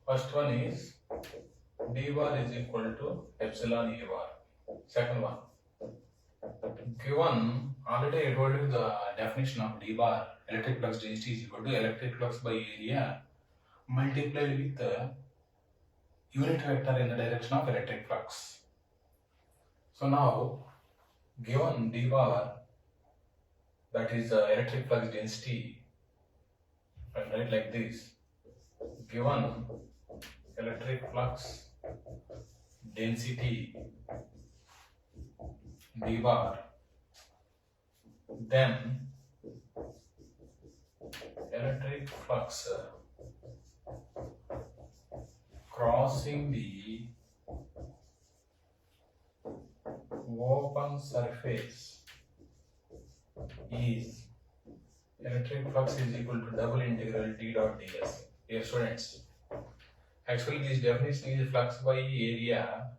First one is d bar is equal to epsilon a bar. Second one, given already I told you the definition of d bar, electric flux density is equal to electric flux by area multiplied with the unit vector in the direction of electric flux. So now, given d bar, that is the electric flux density, I will write like this. Given electric flux density d bar, then electric flux crossing the open surface is electric flux is equal to double integral d dot ds. Dear students, actually this definition is flux by area,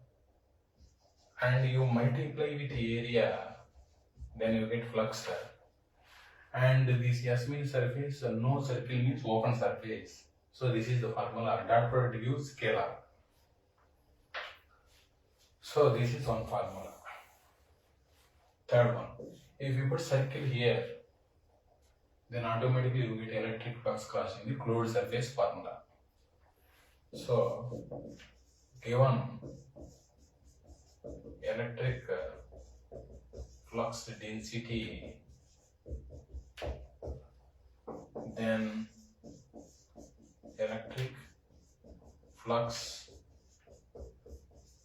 and you multiply with area, then you get flux. And this S means surface, no circle means open surface. So this is the formula. Dot product gives scalar. So this is one formula. Third one, if you put circle here, then automatically you get electric flux crossing the closed surface formula. So given electric flux density, then electric flux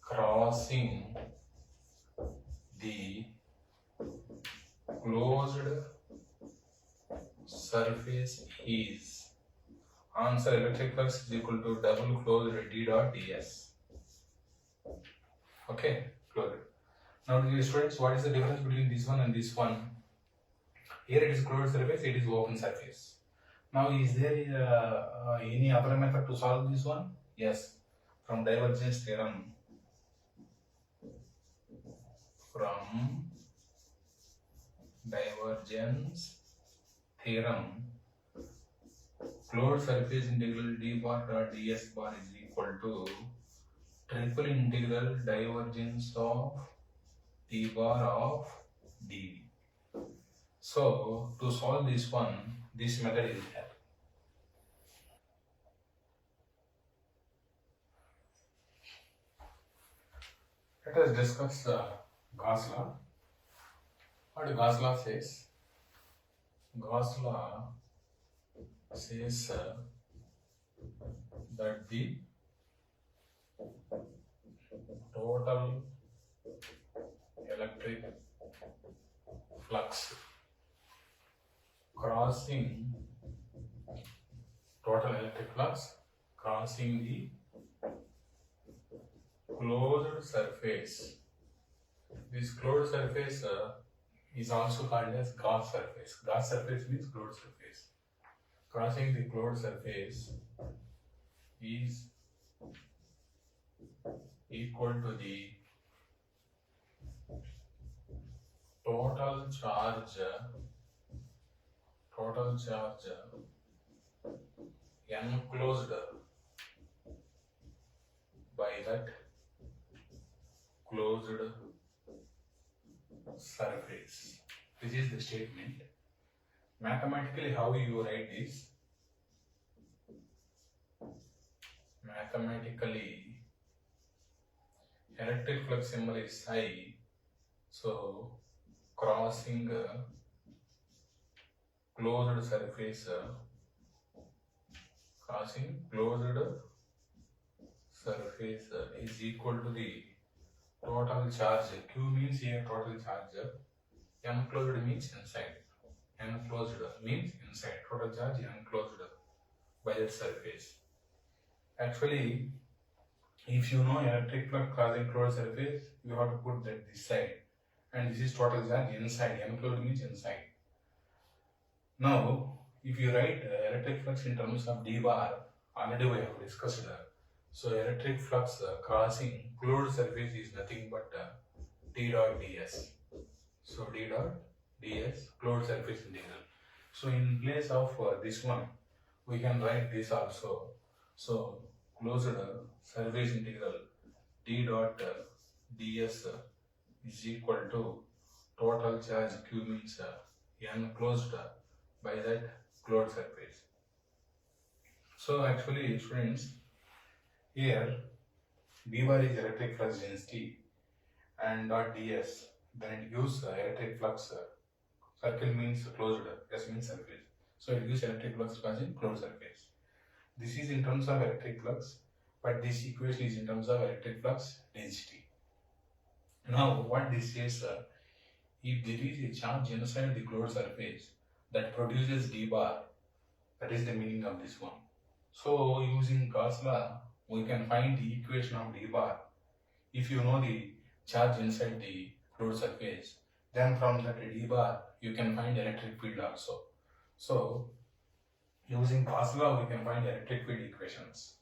crossing the closed surface is, answer, electric flux is equal to double closed d dot ds. Okay, closed. Now dear students, what is the difference between this one and this one? Here it is closed surface, it is open surface. Now is there any other method to solve this one? Yes, from divergence theorem. From divergence theorem, closed surface integral d bar dot ds bar is equal to triple integral divergence of d bar of dv. So to solve this one, this method is there. Let us discuss Gauss law. What Gauss law says? Gauss law says that the total electric flux crossing the closed surface. This closed surface is also called as Gauss surface. Gauss surface means closed surface. Crossing the closed surface is equal to the total charge enclosed by that closed surface. This is the statement. Mathematically, how you write this? Mathematically, electric flux symbol is psi, so crossing closed surface is equal to the total charge. Q means here total charge, enclosed means inside. Enclosed means inside. Total charge enclosed by that surface. Actually, if you know electric flux crossing closed surface, you have to put that this side, and this is total charge inside. Enclosed means inside. Now, if you write electric flux in terms of d bar, already we have discussed. So electric flux crossing closed surface is nothing but d dot ds. So d dot ds, closed surface integral. So in place of this one, we can write this also. So closed surface integral d dot ds is equal to total charge q means enclosed by that closed surface. So actually students, here d bar is electric flux density and dot ds, then it gives electric flux. Circle means closed, S means surface. So it gives electric flux causing closed surface. This is in terms of electric flux, but this equation is in terms of electric flux density. Now what this says, if there is a charge inside the closed surface that produces d bar, that is the meaning of this one. So using Gauss law, we can find the equation of d bar. If you know the charge inside the closed surface, then from that d bar you can find electric field also. So using Gauss law we can find electric field equations.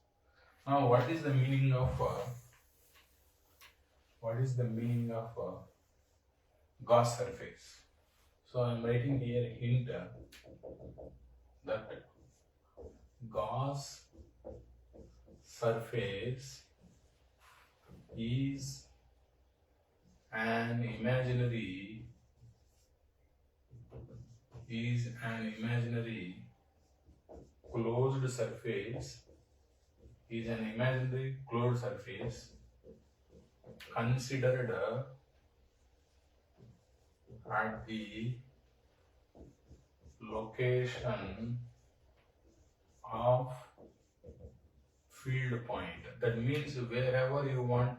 Now what is the meaning of Gauss surface? So I am writing here a hint that Gauss surface is an imaginary closed surface, considered at the location of field point. That means wherever you want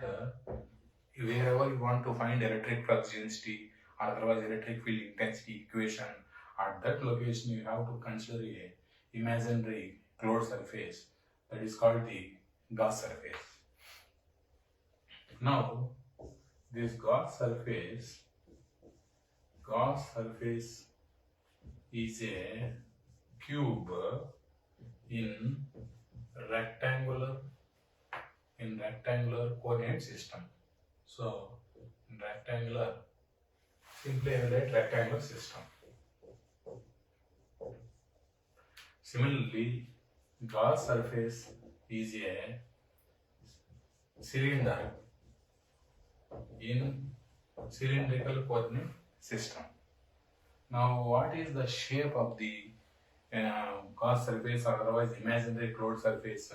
to find electric flux density or otherwise electric field intensity equation, at that location you have to consider a imaginary closed surface, that is called the Gauss surface. Now this Gauss surface is a cube in rectangular coordinate system. So in rectangular, simply write rectangular system. Similarly, Gauss surface is a cylinder in cylindrical coordinate system. Now what is the shape of the Gauss surface or otherwise imaginary closed surface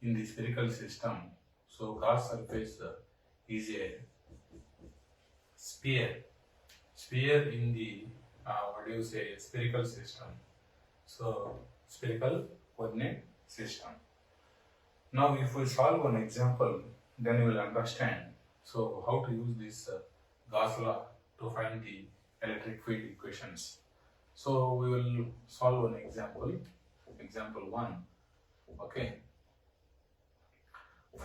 in the spherical system? So Gauss surface is a sphere in the spherical system. So spherical coordinate system. Now if we solve one example, then you will understand so how to use this Gauss law to find the electric field equations. So we will solve an example 1. Okay,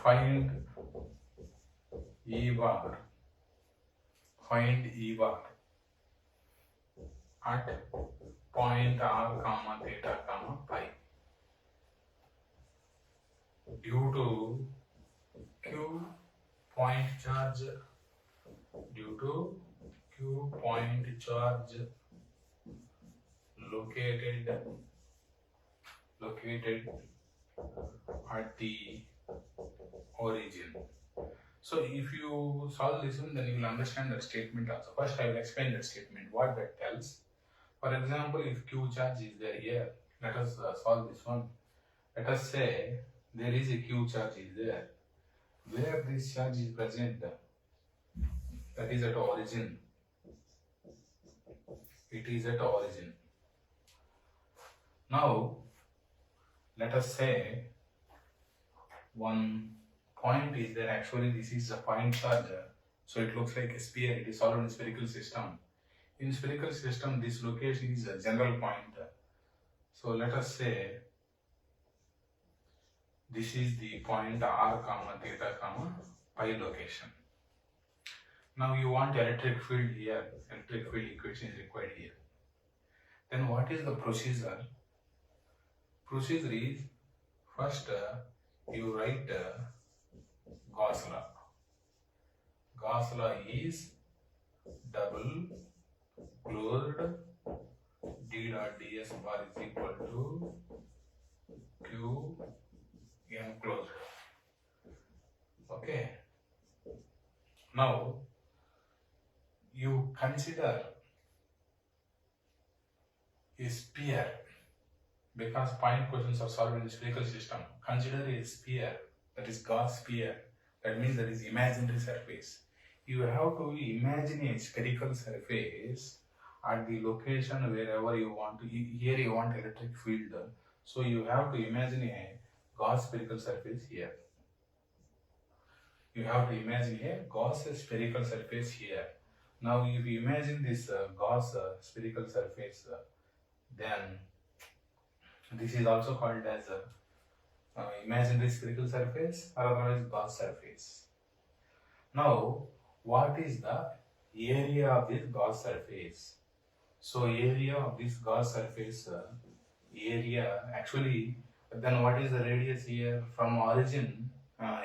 find E bar at point r comma theta comma pi due to q point charge located at the origin. So if you solve this one, then you will understand that statement also. First I will explain that statement, what that tells. For example, if Q charge is there here, let us solve this one. Let us say there is a Q charge is there. Where this charge is present, that is at origin. It is at origin. Now, let us say one point is there. Actually, this is a point charge, so it looks like a sphere. It is solved in spherical system. In spherical system, this location is a general point. So let us say this is the point r comma theta comma pi location. Now you want electric field here. Electric field equation is required here. Then what is the procedure? Procedure is first you write Gauss law. Gauss law is double closed d dot ds bar is equal to q enclosed. Now you consider a sphere, because point questions are solved in the spherical system. Consider a sphere, that is Gauss sphere. That means that is imaginary surface. You have to imagine a spherical surface at the location wherever you want to. Here you want electric field, so you have to imagine a Gauss spherical surface here. You have to imagine a Gauss spherical surface here. Now if you imagine this Gauss spherical surface, then this is also called as imaginary spherical surface, or otherwise Gauss surface. Now what is the area of this Gauss surface? So area of this Gauss surface, area actually, then what is the radius here from origin?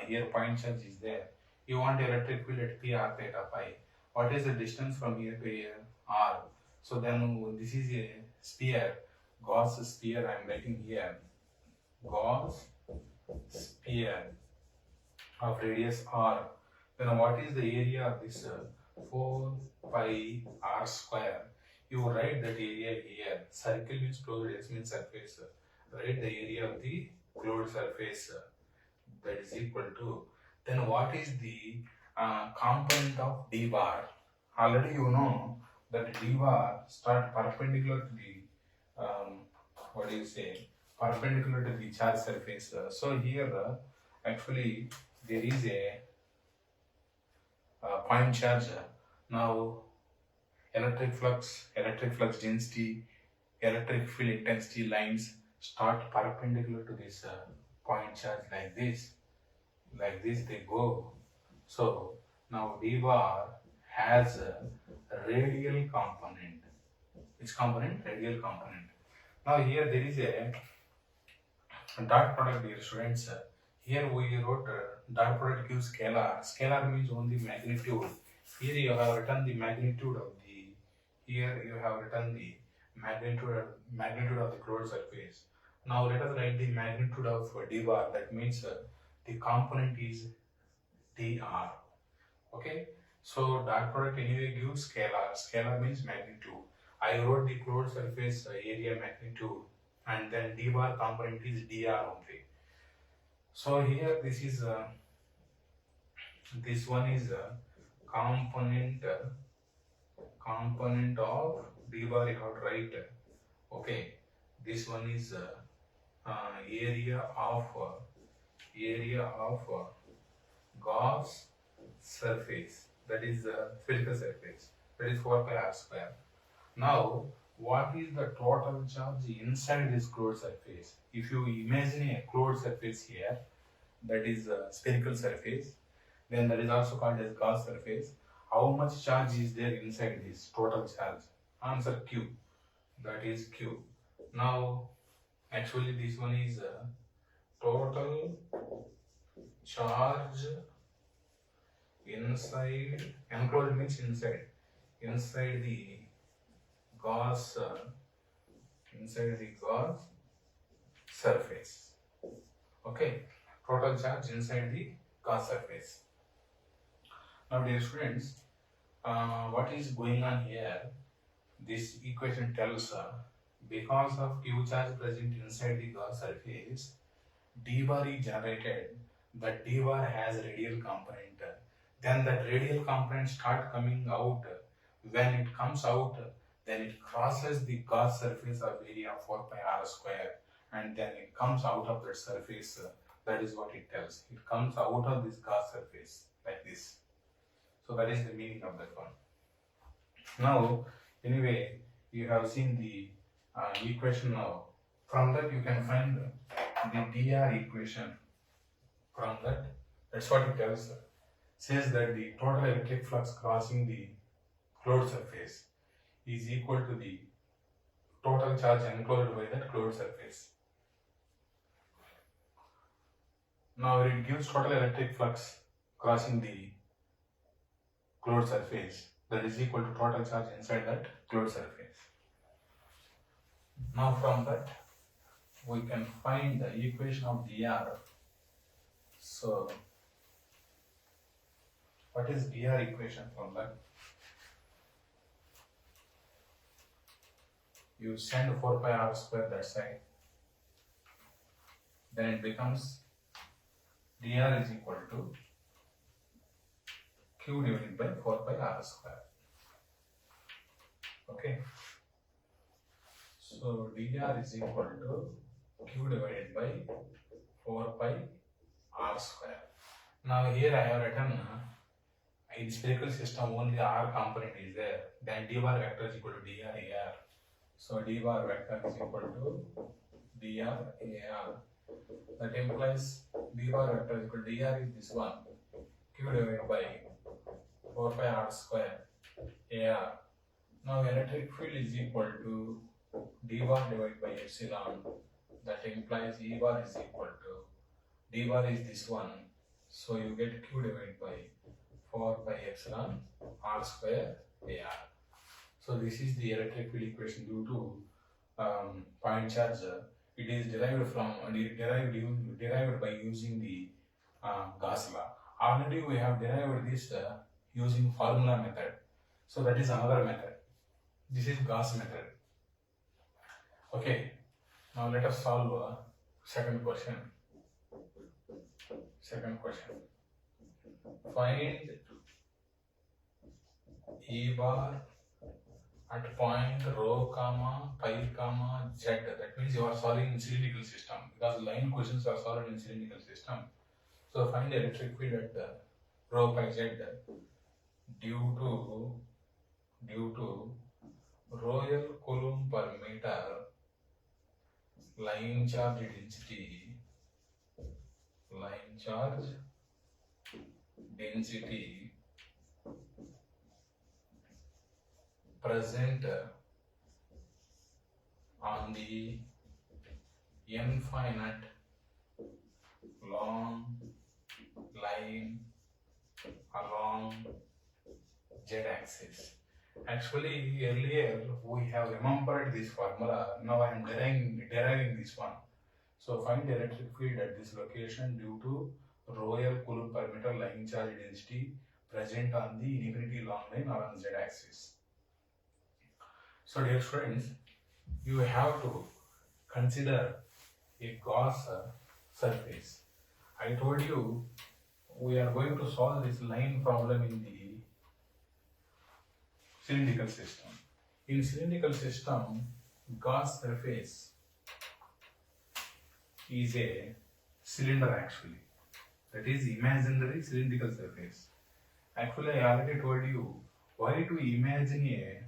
Here point charge is there. You want electric field at P r theta phi. What is the distance from here to here? R. So then this is a sphere, Gauss sphere I am writing here. Gauss sphere of radius r. Then what is the area of this 4 pi r square? You write that area here. Circle means closed, S means surface. Write the area of the closed surface, that is equal to. Then what is the component of d bar? Already you know that d bar start perpendicular to the what do you say? Perpendicular to the charge surface. So here actually there is a point charge. Now electric flux density, electric field intensity lines start perpendicular to this point charge like this they go. So now d bar has a radial component. Which component? Radial component. Now here there is a dot product, dear students. Here we wrote dot product gives scalar. Scalar means only magnitude. Here you have written the magnitude of the. Here you have written the magnitude of the closed surface. Now let us write the magnitude of d bar. That means the component is dr. Okay. So dot product anyway gives scalar. Scalar means magnitude. I wrote the closed surface area magnitude, and then d bar component is dr only. So here this is this one is component of d bar. You have to write. Okay, this one is area of Gauss surface, that is spherical surface, that is 4 pi r square. Now what is the total charge inside this closed surface? If you imagine a closed surface here, that is a spherical surface, then that is also called as Gauss surface. How much charge is there inside this total charge? Answer Q. That is Q. Now actually this one is total charge inside, enclosed means inside the Gauss surface. Okay, total charge inside the Gauss surface. Now dear students, what is going on here? This equation tells because of Q charge present inside the Gauss surface, d bar is generated. That d bar has radial component. Then that radial component start coming out. When it comes out, then it crosses the Gauss surface of area 4 pi r square, and then it comes out of that surface. That is what it tells. It comes out of this Gauss surface like this. So that is the meaning of that one. Now anyway, you have seen the equation now. From that you can find the dr equation. From that, that's what it tells. Says that the total electric flux crossing the closed surface is equal to the total charge enclosed by that closed surface. Now it gives total electric flux crossing the closed surface, that is equal to total charge inside that closed surface. Now from that we can find the equation of dr. So What is dr equation formula? You send 4 pi r square that side, then it becomes dr is equal to q divided by 4 pi r square. Okay, so dr is equal to q divided by 4 pi r square. Now here I have written in spherical system only r component is there, then d bar vector is equal to dr ar. So d bar vector is equal to dr ar. That implies d bar vector is equal to dr is this one, q divided by 4 pi r square ar. Now electric field is equal to d bar divided by epsilon. That implies E bar is equal to d bar is this one. So you get q divided by 4 pi epsilon r square ar. So this is the electric field equation due to point charge. It is derived by using the Gauss law. Already we have derived this using formula method. So that is another method. This is Gauss method. Okay. Now let us solve second question. Second question. Find E bar at point rho comma pi comma z. That means you are solving in cylindrical system because line questions are solved in cylindrical system. So find the electric field at rho pi z due to Royal Coulomb per meter line charge density present on the infinite long line along z-axis. Actually, earlier we have remembered this formula. Now I am deriving this one. So find the electric field at this location due to Royal Coulomb per meter line charge density present on the infinity long line along z-axis. So dear students, you have to consider a Gauss surface. I told you we are going to solve this line problem in the cylindrical system. In cylindrical system, Gauss surface is a cylinder actually. That is imaginary cylindrical surface. Actually, I already told you why to imagine a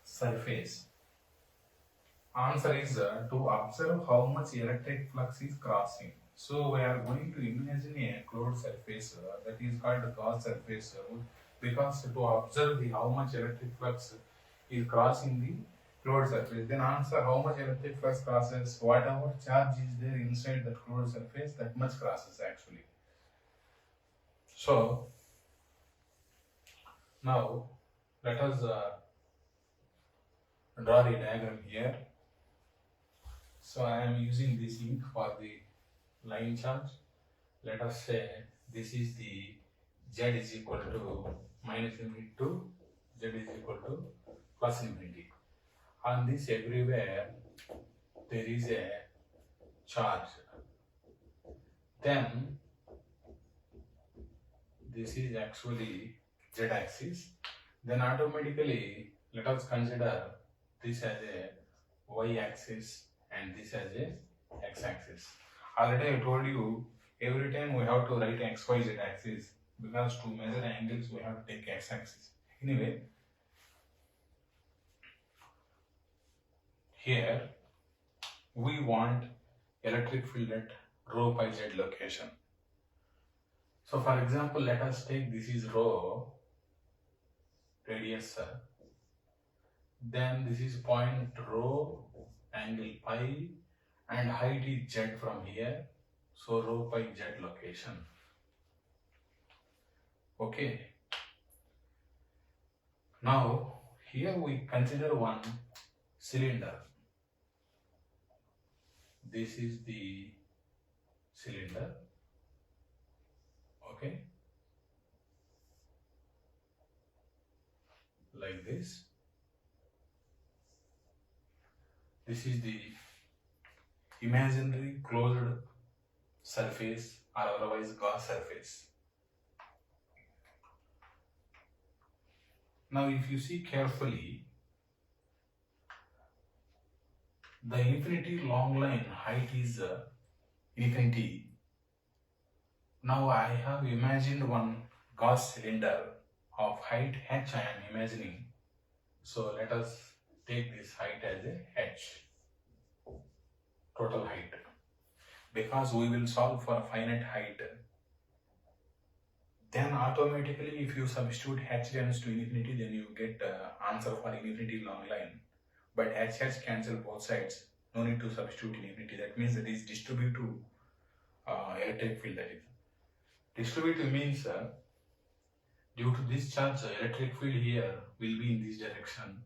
surface. Answer is to observe how much electric flux is crossing. So we are going to imagine a closed surface that is called Gauss surface because to observe how much electric flux is crossing the closed surface. Then answer how much electric flux crosses, whatever charge is there inside that closed surface, that much crosses actually. So now let us draw the diagram here. So I am using this ink for the line charge. Let us say this is the z is equal to minus infinity to z is equal to plus infinity. On this everywhere there is a charge. Then this is actually z axis. Then automatically let us consider this as a y axis and this as a x axis. Already I told you every time we have to write x, y, z axis because to measure angles we have to take x axis. Anyway, here we want electric field at rho pi z location. So for example, let us take this is rho radius, then this is point rho angle pi and height is z from here. So rho pi z location. Okay. Now here we consider one cylinder. This is the cylinder. Okay. like this. This is the imaginary closed surface or otherwise gauze surface. Now if you see carefully, the infinity long line height is infinity. Now I have imagined one gauze cylinder of height h I am imagining. So let us take this height as a h, total height. Because we will solve for finite height, then automatically if you substitute h tends to infinity, then you get answer for infinity long line. But h cancel both sides, no need to substitute infinity. That means it is distributive electric field. That is distributive means due to this charge electric field here will be in this direction.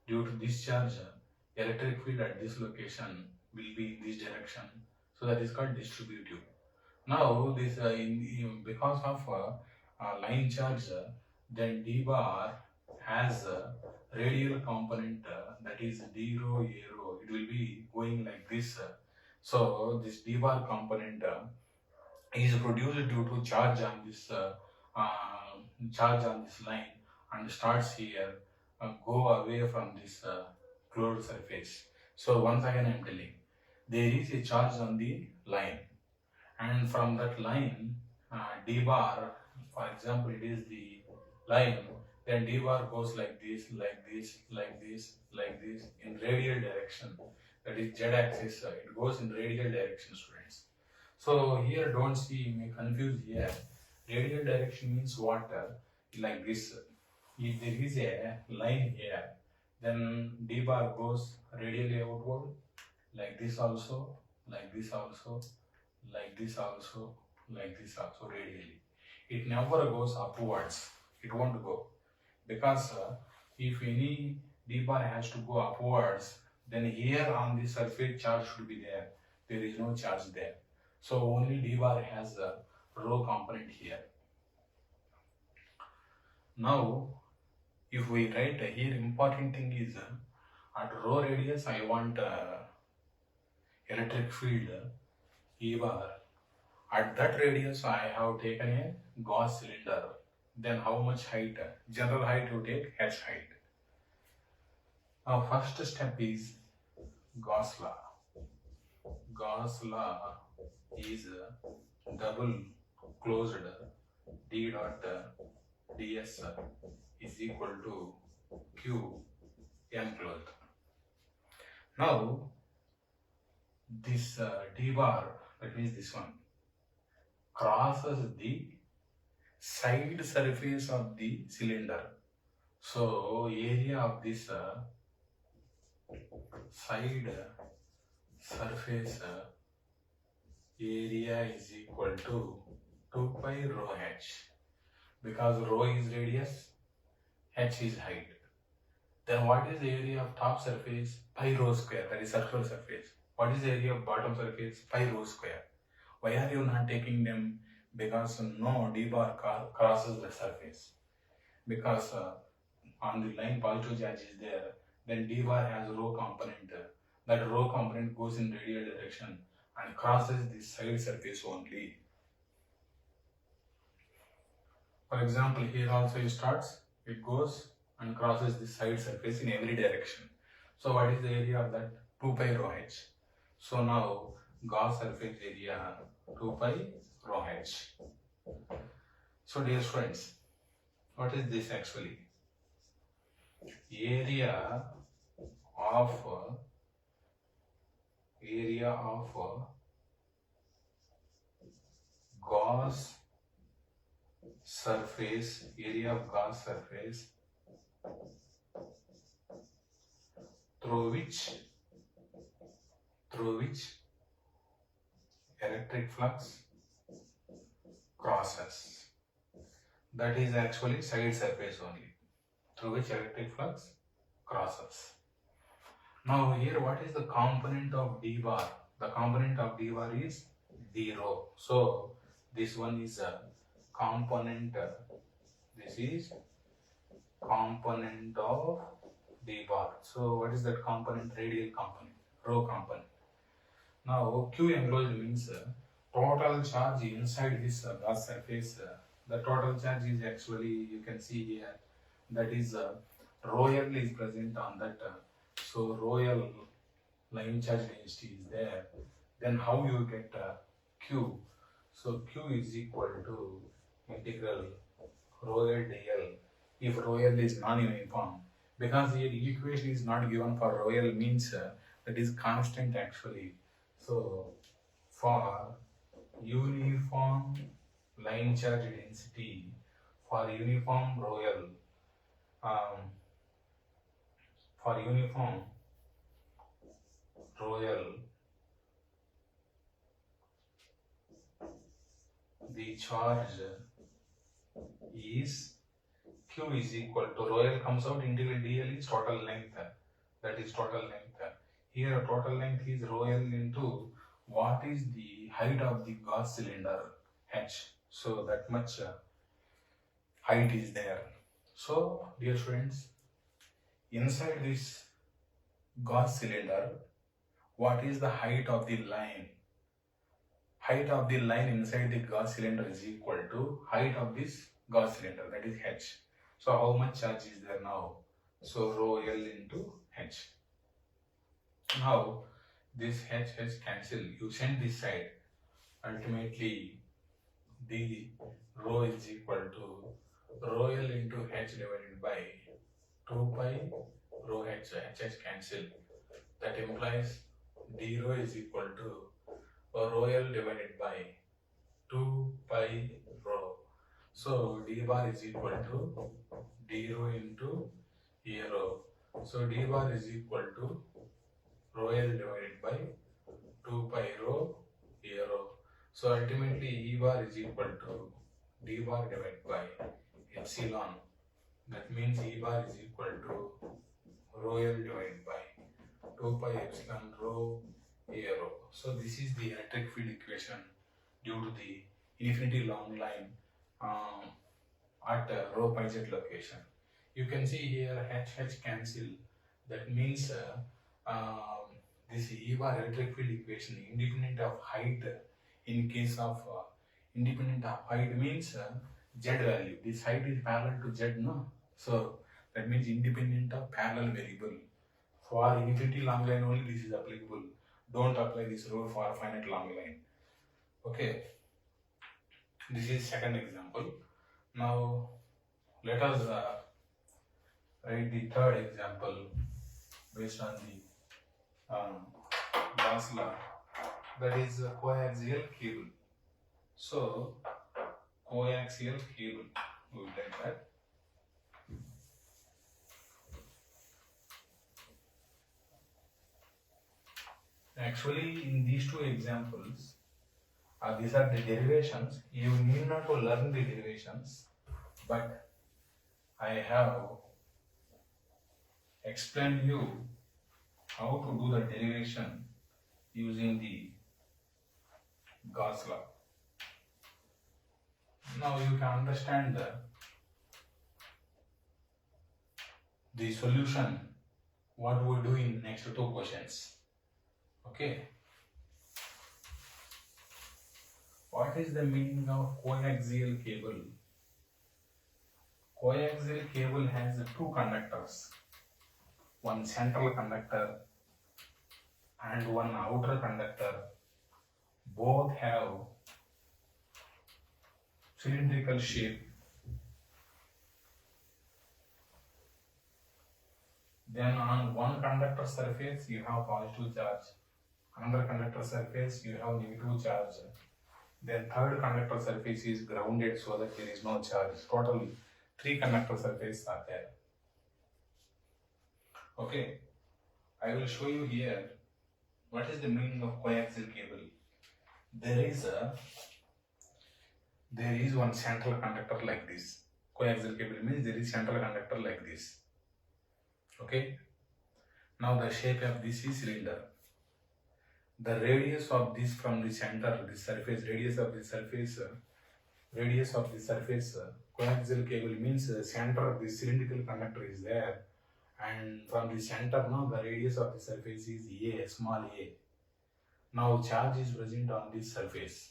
Due to this charge electric field at this location will be in this direction. So that is called distributive. Now this because of line charge, then d bar has a radial component that is d rho a rho. It will be going like this. So this d bar component is produced due to charge on this line and starts here, go away from this closed surface. So once again I am telling, there is a charge on the line, and from that line d bar, for example it is the line, then d bar goes like this, like this, like this, like this in radial direction. That is z axis, it goes in radial direction, students. So here don't see me confused here. Radial direction means what? Like this. If there is a line here, then d bar goes radially outward, like this also, like this also, like this also, like this also, radially. It never goes upwards. It won't go, because if any d bar has to go upwards, then here on the surface charge should be there. There is no charge there. So only d bar has a rho component here. Now if we write here, important thing is at rho radius I want electric field E bar. At that radius I have taken a gauze cylinder. Then how much height? General height you take h height. Now first step is Gauss law. Gauss law is double closed d dot ds is equal to q enclosed. Now this d bar, that means this one, crosses the side surface of the cylinder. So area of this side surface area is equal to 2 pi rho h, because rho is radius, h is height. Then what is the area of top surface? Pi rho square, that is circular surface. What is the area of bottom surface? Pi rho square. Why are you not taking them? Because no d bar crosses the surface. Because on the line positive charge is there, then d bar has rho component. That rho component goes in radial direction and crosses the side surface only. For example, here also it starts, it goes and crosses the side surface in every direction. So what is the area of that? 2 pi rho h. So now Gauss surface area 2 pi rho h. So dear students, what is this actually? Area of Gauss surface, area of Gauss surface through which electric flux crosses. That is actually side surface only, through which electric flux crosses. Now here what is the component of d bar? The component of d bar is d rho. So this one is a component, this is component of d bar. So what is that component? Radial component, rho component. Now Q enclosed means total charge inside this gas surface. The total charge is actually, you can see here, that is rho L is present on that. So rho L line charge density is there. Then how you get Q? So Q is equal to integral rho L dl if rho L is non-uniform. Because here equation is not given for rho L means that is constant actually. So for uniform line charge density, for uniform rho L, for uniform rho L, the charge is Q is equal to rho L comes out, integral dl is total length, that is total length. Here total length is rho L into what is the height of the gas cylinder H. So that much height is there. So dear students, inside this gas cylinder, what is the height of the line? Height of the line inside the gas cylinder is equal to height of this gas cylinder, that is H. So how much charge is there now? So rho L into H. Now this H cancel, you send this side, ultimately the rho is equal to rho L into H divided by 2 pi rho H, H cancel. That implies d rho is equal to rho L divided by 2 pi rho. So d bar is equal to d rho into E rho. So d bar is equal to rho L divided by 2 pi rho E rho. So ultimately E bar is equal to d bar divided by epsilon. That means E bar is equal to rho L divided by 2 pi epsilon rho E rho. So this is the electric field equation due to the infinity long line at rho pi z location. You can see here H cancel. That means this E bar electric field equation independent of height. In case of independent of height means z value. This height is parallel to z, no? So that means independent of parallel variable. For infinity long line only this is applicable. Don't apply this rule for finite long line. Okay. This is second example. Now let us write the third example based on the Gauss law, that is coaxial cable. So coaxial cable, we will take that. Actually, in these two examples, these are the derivations. You need not to learn the derivations, but I have explained you how to do the derivation using the Gauss law. Now you can understand the solution, what we do in next two questions. Okay. What is the meaning of coaxial cable? Coaxial cable has two conductors, one central conductor and one outer conductor. Both have cylindrical shape. Then on one conductor surface you have positive charge, another conductor surface you have negative charge. Then third conductor surface is grounded so that there is no charge. Total 3 conductor surfaces are there. Okay, I will show you here what is the meaning of coaxial cable. There is one central conductor like this. Coaxial cable means there is central conductor like this. Okay. Now the shape of this is cylinder. The radius of this from the center, the surface, radius of the surface radius of the surface. Coaxial cable means center, the cylindrical conductor is there, and from the center now the radius of the surface is a, small a. Now charge is present on this surface.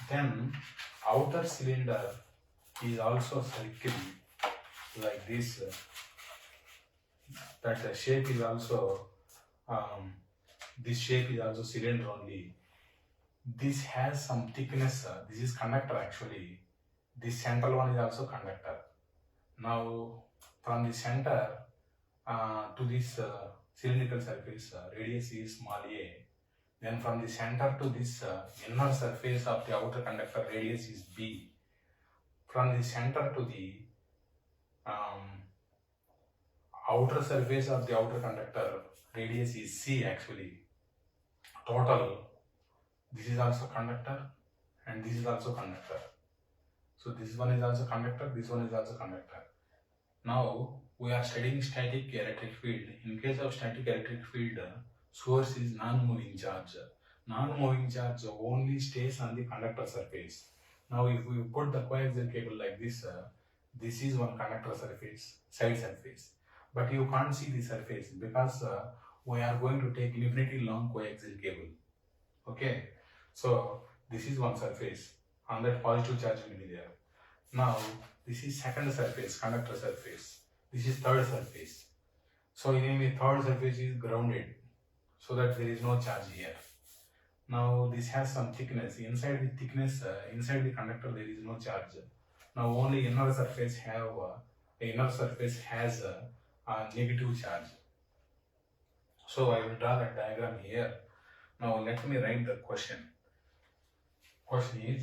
Then outer cylinder is also circle like this. That shape is also this shape is also cylinder only. This has some thickness. This is conductor actually. This central one is also conductor. Now from the center to this cylindrical surface, radius is small a. Then from the center to this inner surface of the outer conductor, radius is b. From the center to the outer surface of the outer conductor, radius is c actually. Total, this is also conductor and this is also conductor. So this one is also conductor, this one is also conductor. Now we are studying static electric field. In case of static electric field, source is non-moving charge. Non-moving charge only stays on the conductor surface. Now if we put the coaxial cable like this, this is one conductor surface, side surface. But you can't see the surface because we are going to take infinitely long coaxial cable. Okay, so this is one surface, on that positive charge will be there. Now this is second surface, conductor surface. This is third surface. So in the third surface is grounded, so that there is no charge here. Now this has some thickness. Inside the thickness, inside the conductor there is no charge. Now only inner surface has a negative charge. So I will draw that diagram here. Now let me write the question. Question is,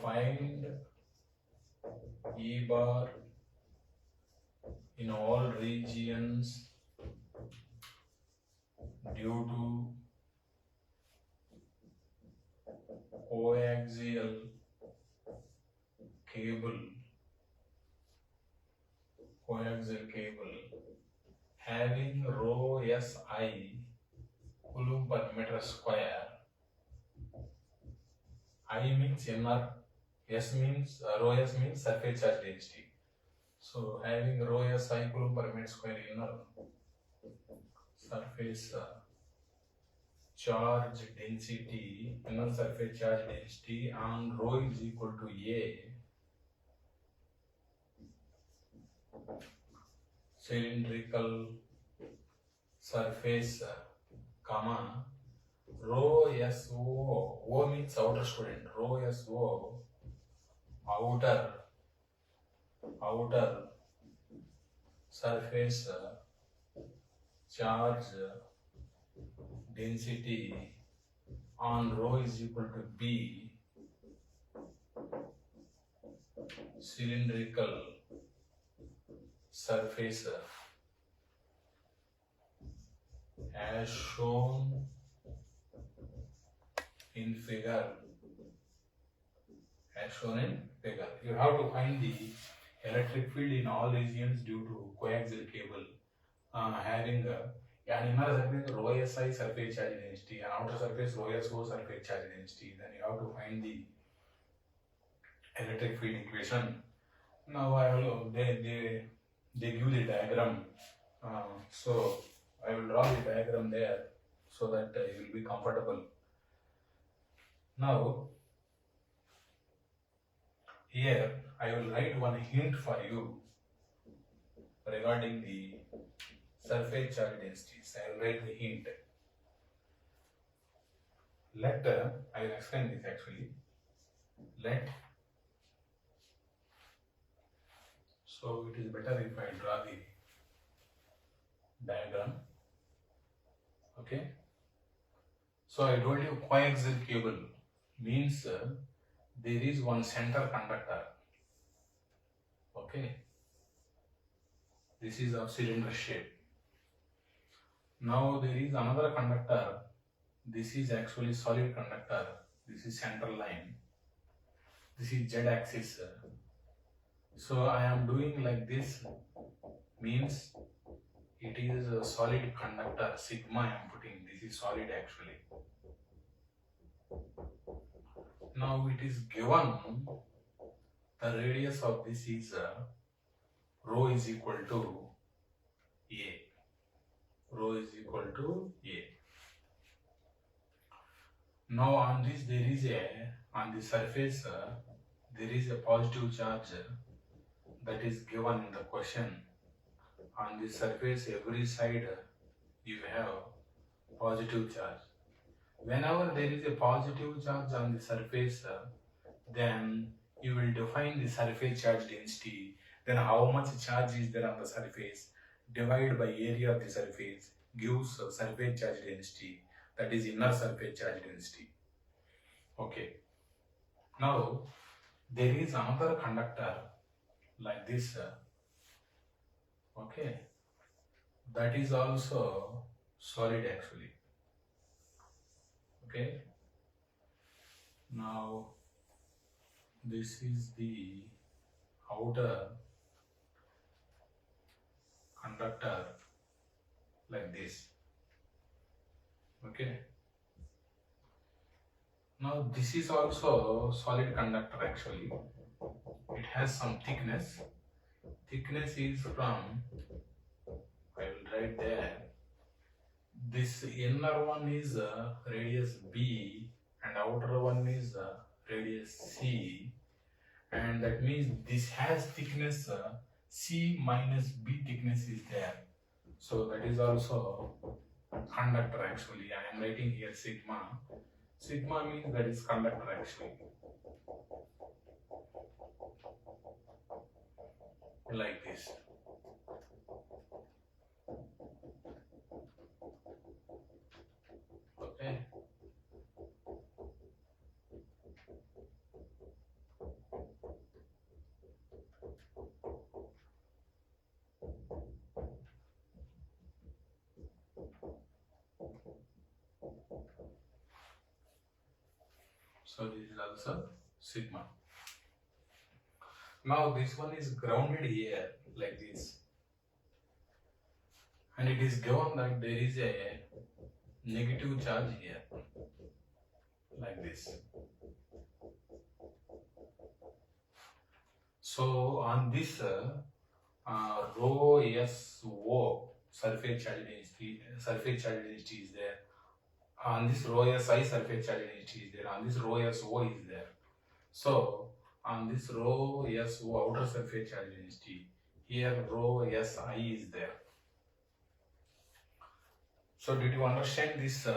find E bar in all regions due to coaxial cable having rho SI coulomb per meter square. I means inner, S means rho S means surface charge density. So having rho SI coulomb per meter square inner surface charge density, inner surface charge density on rho is equal to A, cylindrical surface, comma, rho SO, O means outer student, rho SO, outer surface charge density on rho is equal to B, cylindrical surface as shown in figure. You have to find the electric field in all regions due to coaxial cable having an inner surface rho SI surface charge density and outer surface rho SO surface charge density. Then you have to find the electric field equation. Now I will they give the diagram, so I will draw the diagram there so that you will be comfortable. Now here I will write one hint for you regarding the surface charge densities. I will write the hint. Let I will explain this actually. So it is better if I draw the diagram. Okay. So I told you coaxial cable means there is one center conductor. Okay. This is of cylinder shape. Now there is another conductor. This is actually solid conductor. This is central line. This is Z axis. So I am doing like this, means it is a solid conductor, sigma I am putting This is solid actually. Now it is given the radius of this is rho is equal to A. Rho is equal to A. Now on this there is on the surface there is a positive charge that is given in the question. On the surface every side you have positive charge. Whenever there is a positive charge on the surface, then you will define the surface charge density. Then how much charge is there on the surface divided by area of the surface gives surface charge density, that is inner surface charge density. Okay. Now there is another conductor like this. Okay. That is also solid actually. Okay. Now this is the outer conductor like this. Okay. Now this is also solid conductor actually. It has some thickness. Thickness is from, I will write there, this inner one is radius B and outer one is radius C, and that means this has thickness C minus B thickness is there. So that is also conductor actually. I am writing here sigma. Sigma means that is conductor actually. Like this. Okay. So this is also sigma. Now this one is grounded here like this, and it is given that there is a negative charge here like this. So on this rho SO surface charge density is there. On this rho SI surface charge density is there. On this rho SO is there. So on this rho SO outer surface charge density, here rho SI is there. So did you understand this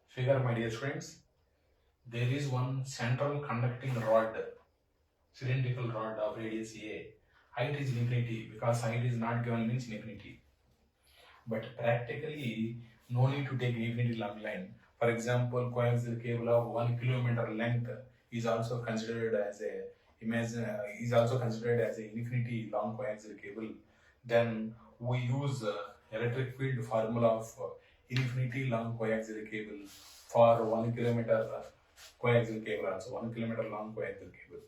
figure, my dear friends? There is one central conducting rod, cylindrical rod of radius A. Height is infinity, because height is not given means infinity. But practically, no need to take infinity long line. For example, coaxial cable of 1 kilometer length is also considered as a infinity long coaxial cable. Then we use electric field formula of infinity long coaxial cable for 1 kilometer coaxial cable, also 1 kilometer long coaxial cable.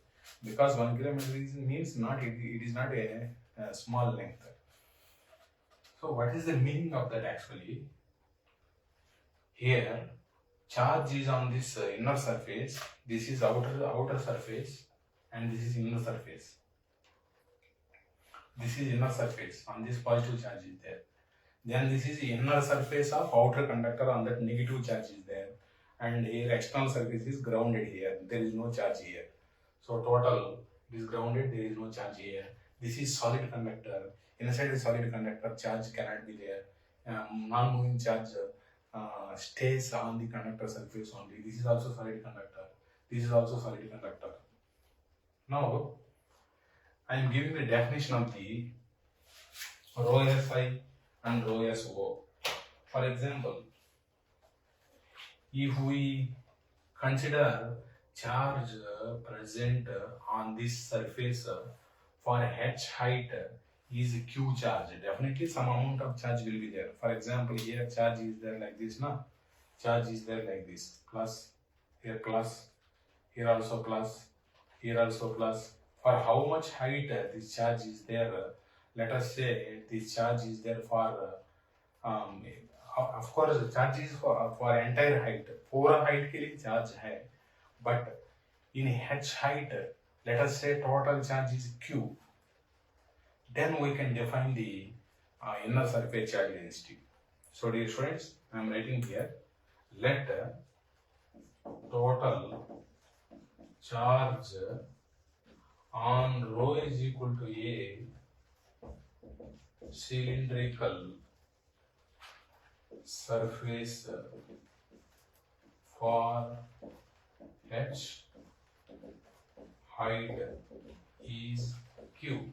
Because 1 kilometer means it is not a small length. So what is the meaning of that actually? Here charge is on this inner surface, this is outer surface, and this is inner surface. This is inner surface, on this positive charge is there. Then this is the inner surface of outer conductor, on that negative charge is there. And here external surface is grounded here, there is no charge here. So total it is grounded, there is no charge here. This is solid conductor. Inside the solid conductor charge cannot be there. Non-moving charge stays on the conductor surface only. This is also solid conductor. This is also solid conductor. Now I am giving the definition of the rho SI and rho SO. For example, if we consider charge present on this surface for h height is q charge, definitely some amount of charge will be there. For example, here charge is there like this, na? Charge is there like this, plus, here also plus, here also plus. For how much height this charge is there, let us say this charge is there for Of course charge is for entire height, पूरा height के लिए charge है, but in h height, let us say total charge is q, then we can define the inner surface charge density. So dear students, I am writing here, let total charge on rho is equal to a cylindrical surface for h height is q,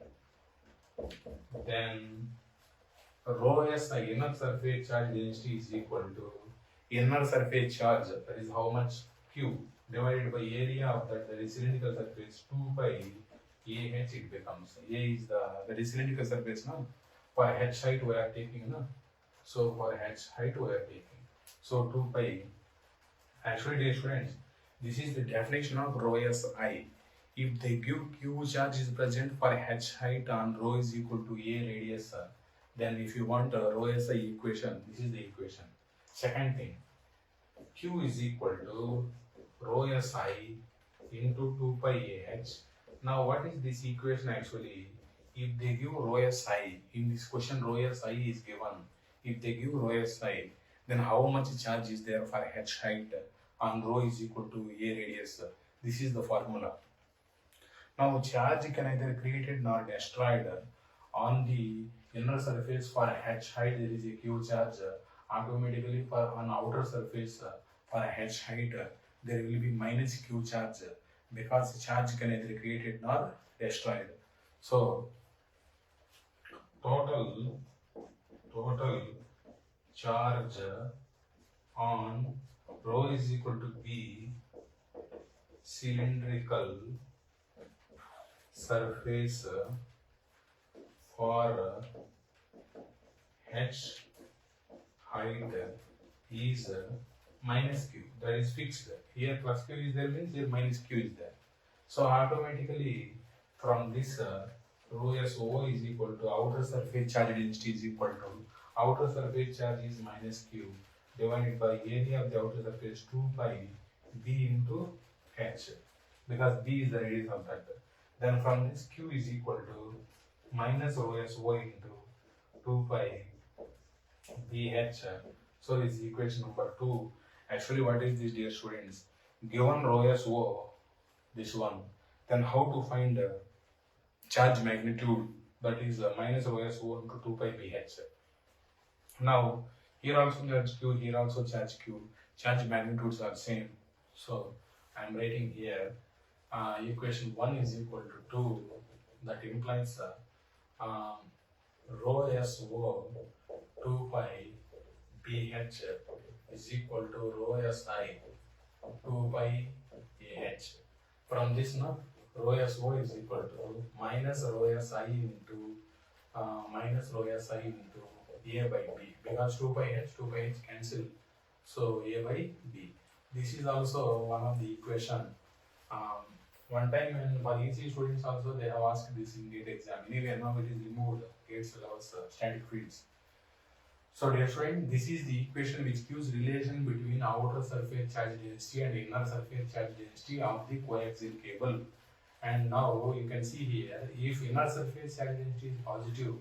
then rho SI inner surface charge density is equal to inner surface charge, that is how much q, divided by area of that is cylindrical surface 2 by ah. It becomes a is that is cylindrical surface now. For h height we are taking now. So for h height we are taking. So 2 pi. Actually, dear students, this is the definition of rho SI. If they give q charge is present for h height on rho is equal to a radius, then if you want rho SI equation, this is the equation. Second thing, q is equal to rho SI into 2 pi ah. Now what is this equation actually? If they give rho SI, in this question rho SI is given. If they give rho SI, then how much charge is there for h height on rho is equal to a radius? This is the formula. Now charge can either created nor destroyed on the inner surface. For h height there is a q charge. Automatically for on outer surface for h height there will be minus q charge, because charge can either created nor destroyed. So total charge on rho is equal to b cylindrical surface for h height is minus q, that is fixed. Here plus q is there means here minus q is there. So automatically from this rho SO is equal to outer surface charge density is equal to outer surface charge is minus q divided by area of the outer surface 2 pi b into h, because b is the radius of that. Then from this q is equal to minus rho SO into 2 pi bh. So this is equation number 2. Actually, what is this, dear students? Given rho SO, this one, then how to find charge magnitude, that is minus rho SO into 2 pi bh. Now here also charge q, here also charge q, charge magnitudes are same. So I am writing here equation 1 is equal to 2, that implies rho SO 2 pi bh is equal to rho SI 2 pi ah. From this now rho SO is equal to minus rho SI into a by b, because 2 pi h cancel, so a by b. This is also one of the equation. One time when for EC students also they have asked this in GATE exam. Anyway, now it is removed, GATE syllabus static fields. So dear student, this is the equation which gives relation between outer surface charge density and inner surface charge density of the coaxial cable. And now you can see here, if inner surface charge density is positive,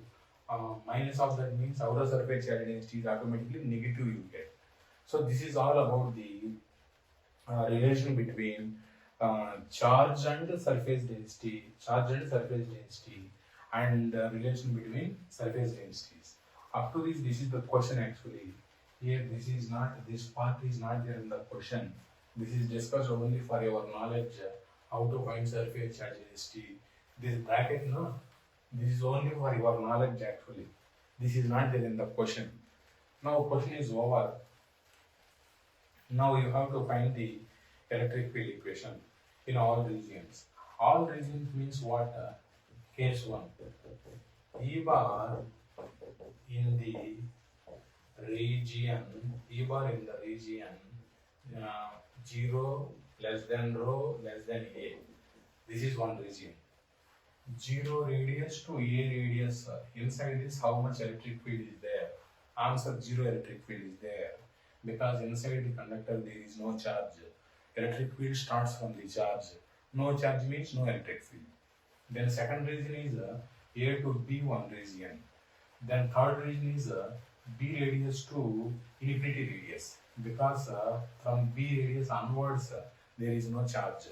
minus of that means outer surface charge density is automatically negative, you get. So this is all about the relation between charge and surface density, and relation between surface densities. Up to this is the question actually. Here this part is not there in the question. This is discussed only for your knowledge, how to find surface charge density. This bracket, no, this is only for your knowledge actually. This is not there in the question. Now question is over. Now you have to find the electric field equation in all regions. All regions means what? Case 1. E bar in the region 0 less than rho less than a. This is one region. 0 radius to a radius, inside this how much electric field is there? Answer, zero electric field is there because inside the conductor there is no charge. Electric field starts from the charge. No charge means no electric field. Then second region is A to B1 region. Then third region is B radius to infinity radius because from B radius onwards there is no charge.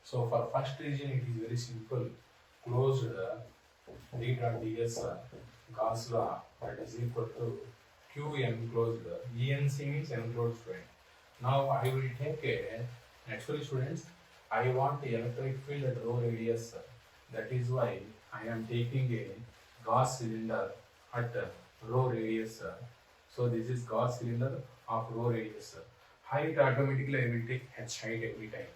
So for first region it is very simple. Closed D dot ds Gauss law, that is equal to Q enclosed. ENC means enclosed friend. Now I will take actually students, I want the electric field at rho radius. That is why I am taking a Gauss cylinder at rho radius. So this is Gauss cylinder of rho radius. Height automatically I will take h height every time.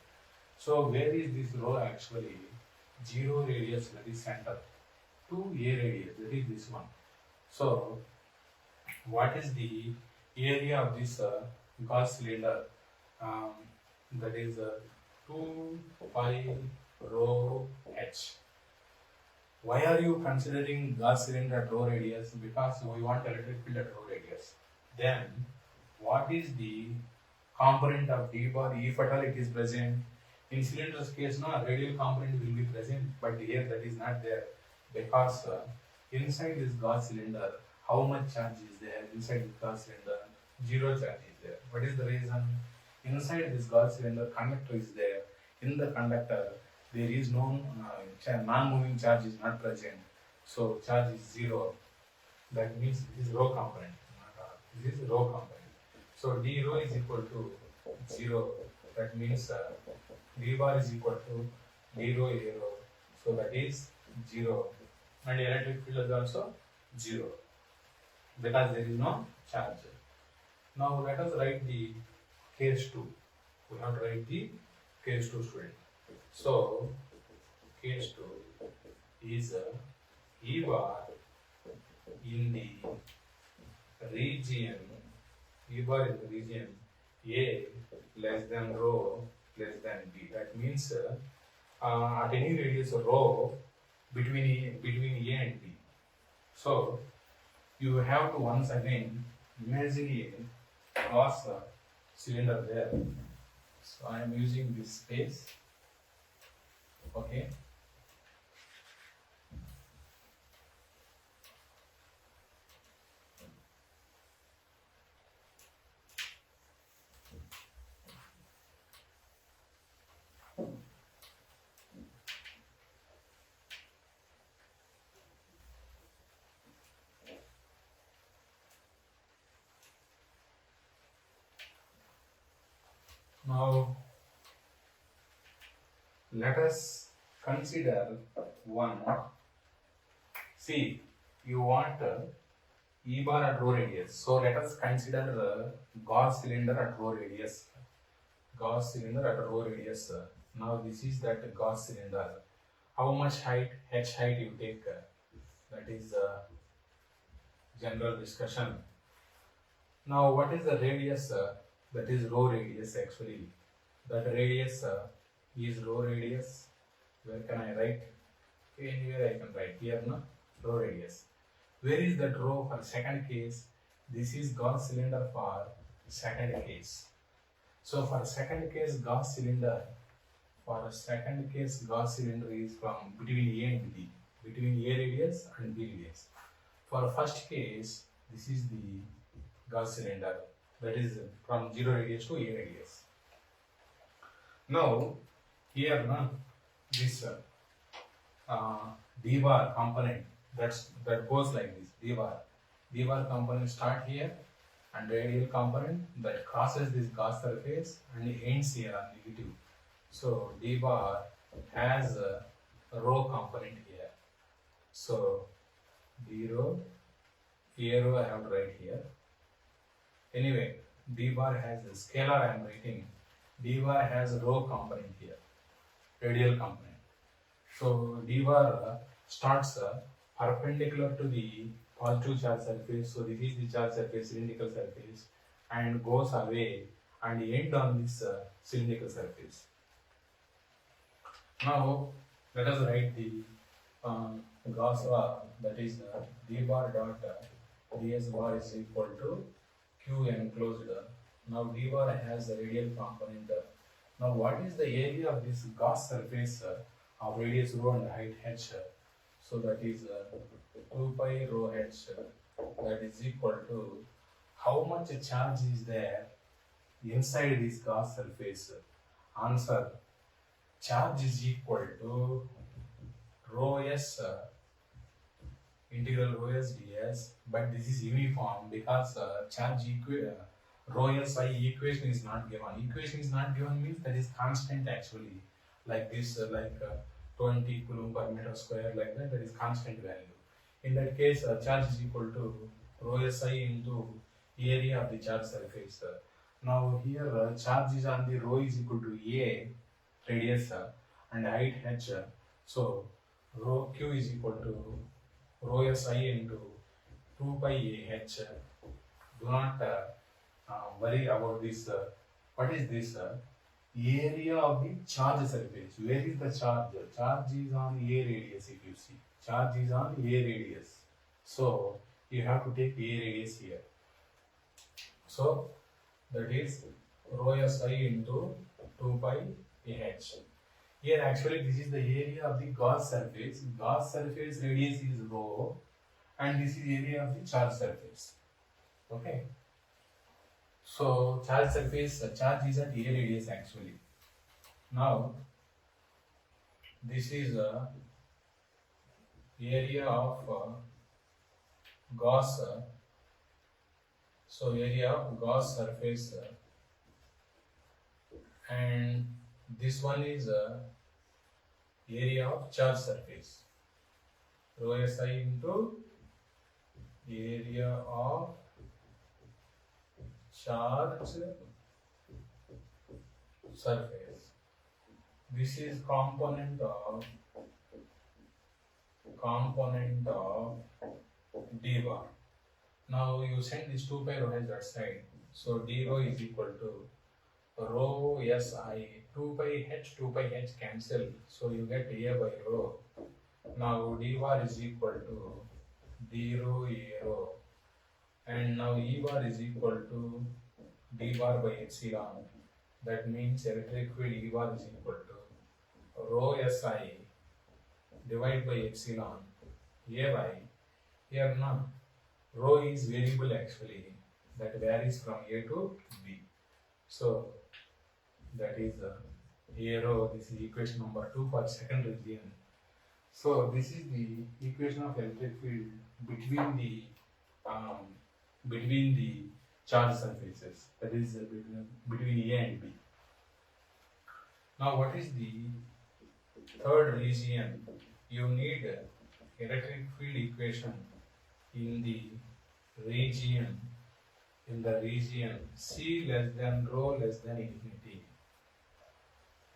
So where is this rho actually? 0 radius, that is center, to A radius, that is this one. So what is the area of this Gauss cylinder? That is 2 pi rho h. Why are you considering Gauss cylinder at rho radius? Because we want electric field at rho radius. Then what is the component of d bar if at all it is present? In cylinder's case, no radial component will be present, but here that is not there because inside this Gauss cylinder, how much charge is there inside the Gauss cylinder? 0 charge is there. What is the reason? Inside this Gauss cylinder, conductor is there. In the conductor, there is no non-moving charge is not present. So charge is 0. That means this is rho component. This is rho component. So d rho is equal to 0. That means d bar is equal to d rho a rho. So that is 0. And electric field is also 0 because there is no charge. Now let us write the case 2. We have to write the case 2 student. So case 2 is E bar in the region, E bar in the region A less than rho less than B. That means at any radius rho between A and B. So you have to once again imagine a Gauss cylinder there. So I am using this space. Okay. Now let us consider one. See, you want E bar at rho radius. So let us consider the Gauss cylinder at rho radius. Gauss cylinder at rho radius. Now this is that Gauss cylinder. How much height, h height you take? That is general discussion. Now what is the radius? That is rho radius actually. That radius is rho radius. Where can I write? Anywhere I can write here, no? Rho radius. Where is that rho for second case? This is Gauss cylinder for second case. So for second case Gauss cylinder, is from between A and B, between A radius and B radius. For first case, this is the Gauss cylinder, that is from 0 radius to A radius. Now here this d bar component that goes like this. D bar component start here and radial component that crosses this Gauss surface and ends here on negative. So d bar has a rho component here. So d rho, a rho I have to write here. Anyway, d bar has a scalar I am writing. D bar has a rho component here, radial component. So d bar starts perpendicular to the positive charge surface. So this is the charge surface, cylindrical surface, and goes away and end on this cylindrical surface. Now let us write the Gauss law, that is d bar dot ds bar is equal to q enclosed. Now d bar has the radial component. Now what is the area of this Gauss surface of radius rho and height h? So that is 2 pi rho h, that is equal to how much charge is there inside this Gauss surface? Answer, charge is equal to rho s integral rho s ds, but this is uniform because rho s I equation is not given. Equation is not given means that is constant actually, like this, 20 coulomb per meter square, like that, that is constant value. In that case, charge is equal to rho s I into area of the charge surface. Now here charge is on the rho is equal to a radius and height h. So rho q is equal to rho s I into 2 pi a h. Do not worry about this. What is this? Area of the charge surface. Where is the charge? Charge is on a radius. If you see, charge is on a radius. So you have to take a radius here. So that is rho s I into 2 pi ah. Here actually this is the area of the Gauss surface. Gauss surface radius is rho, and this is area of the charge surface. Okay. So charge surface, charge is at a radius actually. Now this is area of Gauss. So area of Gauss surface, and this one is area of charge surface. Rho s I into area of charge surface. This is component of d bar. Now you send this 2 pi rho h that side. So d rho is equal to rho s I, 2 pi h cancel. So you get a by rho. Now d bar is equal to d rho a rho. And now E bar is equal to d bar by epsilon. That means electric field E bar is equal to rho s I divided by epsilon a by, here now rho is variable actually, that varies from a to b. So that is a rho. This is equation number 2 for second region. So this is the equation of electric field between the charge surfaces, that is between A and B. Now what is the third region? You need electric field equation in the region C less than rho less than infinity.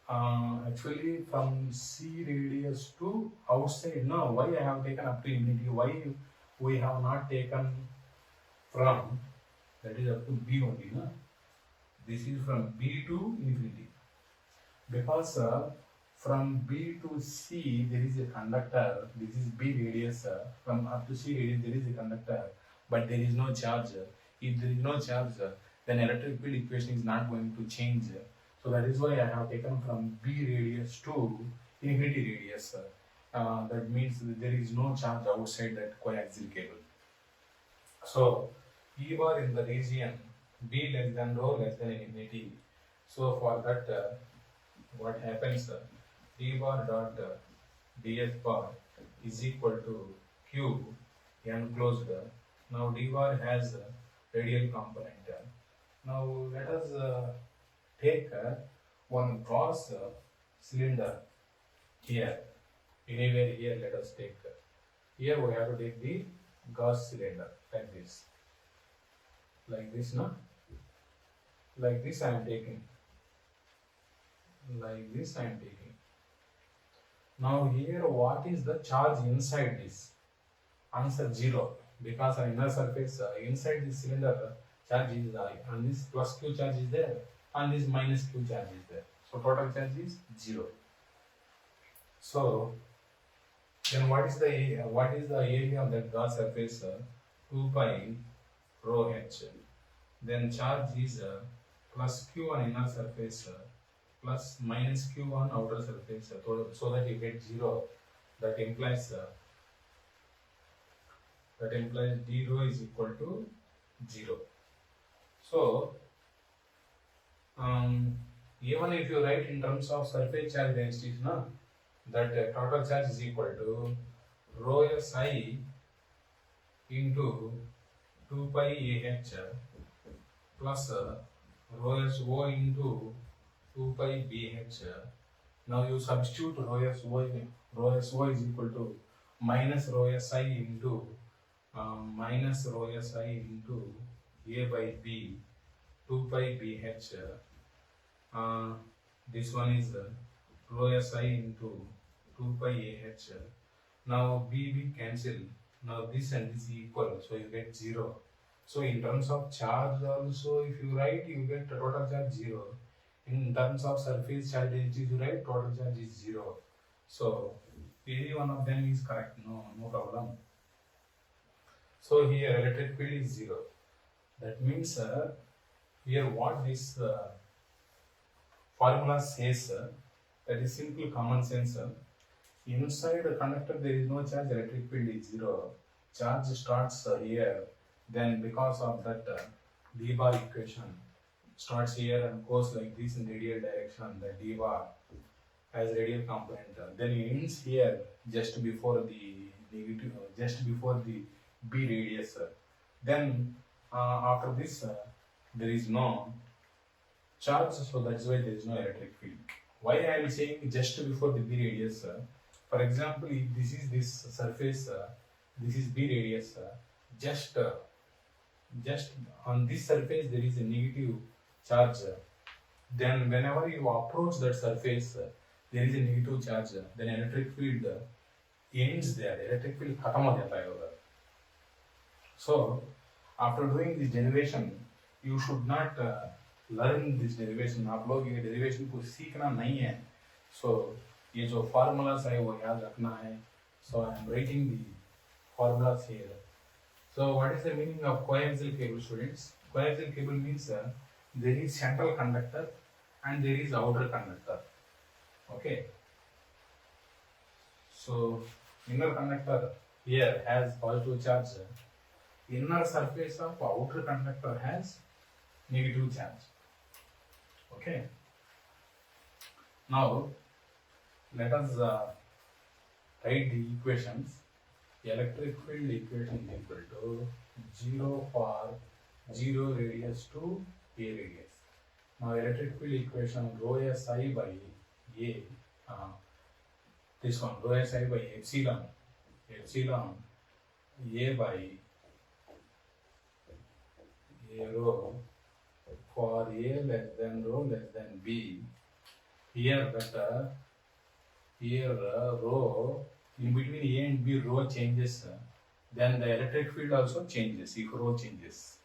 Actually from C radius to outside. Now why I have taken up to infinity? Why we have not taken from, that is up to B only, no? This is from B to infinity, because from B to C there is a conductor. This is B radius. From up to C radius there is a conductor, but there is no charge. If there is no charge, then electric field equation is not going to change. So that is why I have taken from B radius to infinity radius. That means that there is no charge outside that coaxial cable. So E bar in the region B less than rho less than infinity. So for that, what happens? D bar dot ds bar is equal to Q enclosed. Now D bar has a radial component. Now let us take one Gauss cylinder here. Anywhere here, let us take. Here we have to take the Gauss cylinder like this. Like this, no? Like this I am taking. Like this I am taking. Now here what is the charge inside this? Answer 0, because our inner surface inside this cylinder charge is I, and this plus Q charge is there, and this minus Q charge is there. So total charge is 0. So then what is the area of that Gauss surface? 2 2 pi rho h. Then charge is plus q on inner surface plus minus q on outer surface, so that you get 0. That implies d rho is equal to 0. So even if you write in terms of surface charge densities, that total charge is equal to rho si into 2 pi ah plus rho so into 2 pi bh. Now you substitute rho so is equal to minus rho si into a by b 2 pi bh. This one is rho si into 2 pi ah. Now b cancel. Now this and this equal, so you get 0. So in terms of charge also, if you write, you get total charge 0. In terms of surface charge density, you write total charge is 0. So any one of them is correct. No problem. So here electric field is 0. That means here what this formula says, that is simple common sense. Inside a conductor there is no charge, electric field is 0. Charge starts here, then because of that d bar equation starts here and goes like this in radial direction, the d bar as radial component, then it ends here just before the negative, just before the b radius. Then after this there is no charge, so that's why there is no electric field. Why I am saying just before the b radius? For example, if this is this surface, this is b radius, just on this surface there is a negative charge. Then whenever you approach that surface, there is a negative charge. Then electric field ends there. Electric field खत्म हो जाता है उधर. So after doing this derivation, you should not learn this derivation. आप लोग ये derivation को सीखना नहीं है. So ये जो formulas है वो याद रखना है. So I am writing the formulas here. So what is the meaning of coaxial cable, students? Coaxial cable means there is central conductor and there is outer conductor. Okay. So inner conductor here has positive charge. Inner surface of outer conductor has negative charge. Okay. Now let us write the equations. The electric field equation is equal to 0 for 0 radius to a radius. Now electric field equation rho si by a, this one rho si by epsilon a by a rho for a less than rho less than b. Here that rho in between a and b rho changes, then the electric field also changes if rho changes.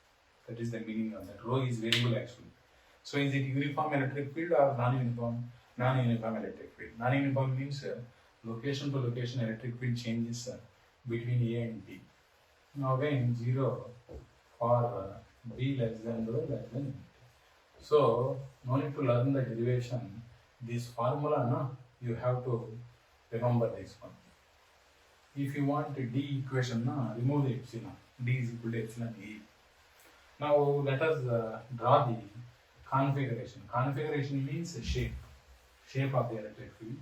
That is the meaning of that. Rho is variable actually. So is it uniform electric field or non-uniform? Non-uniform electric field. Non-uniform means location to location electric field changes between a and b. Now again 0 for b less than rho less than b. So no need to learn the derivation. This formula, you have to remember this one. If you want d equation, remove the epsilon. D is equal to epsilon a. Now let us draw the configuration. Configuration means shape of the electric field.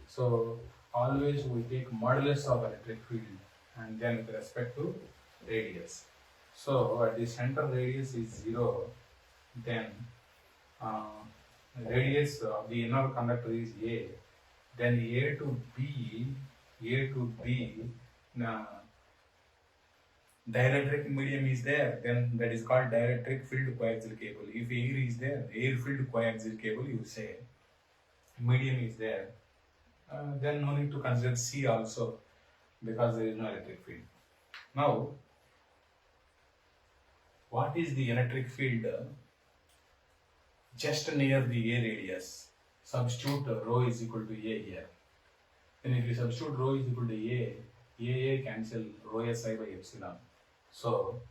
So always we take modulus of electric field and then with respect to radius. So at the center radius is 0, then radius of the inner conductor is a, then a to b, dielectric medium is there, then that is called dielectric filled coaxial cable. If air is there, air filled coaxial cable, you say medium is there, then no need to consider C also because there is no electric field. Now what is the electric field just near the A radius? Substitute rho is equal to A here. Then if you substitute rho is equal to A cancel rho si by epsilon. So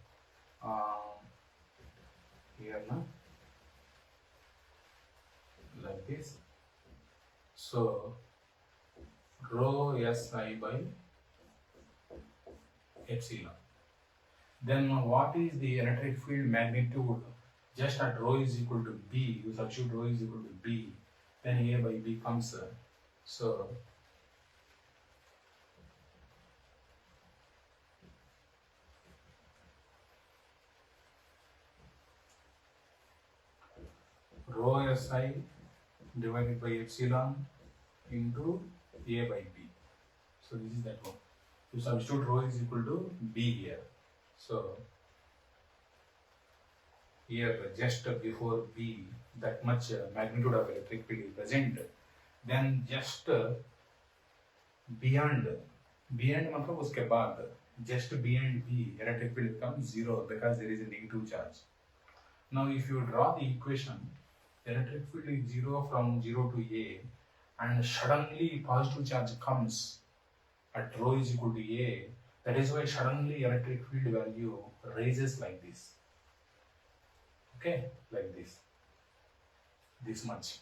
here now, like this. So rho Si by epsilon. Then what is the electric field magnitude? Just at rho is equal to B, you substitute rho is equal to B, then A by B comes. So rho Si divided by epsilon into A by B. So this is that one. You substitute rho is equal to B here. So here just before B, that much magnitude of electric field is present. Then just beyond मतलब उसके बाद just beyond B, electric field becomes zero because there is a negative charge. Now if you draw the equation, electric field is zero from 0 to A, and suddenly positive charge comes at rho is equal to A. That is why suddenly electric field value raises like this. Okay, like this much.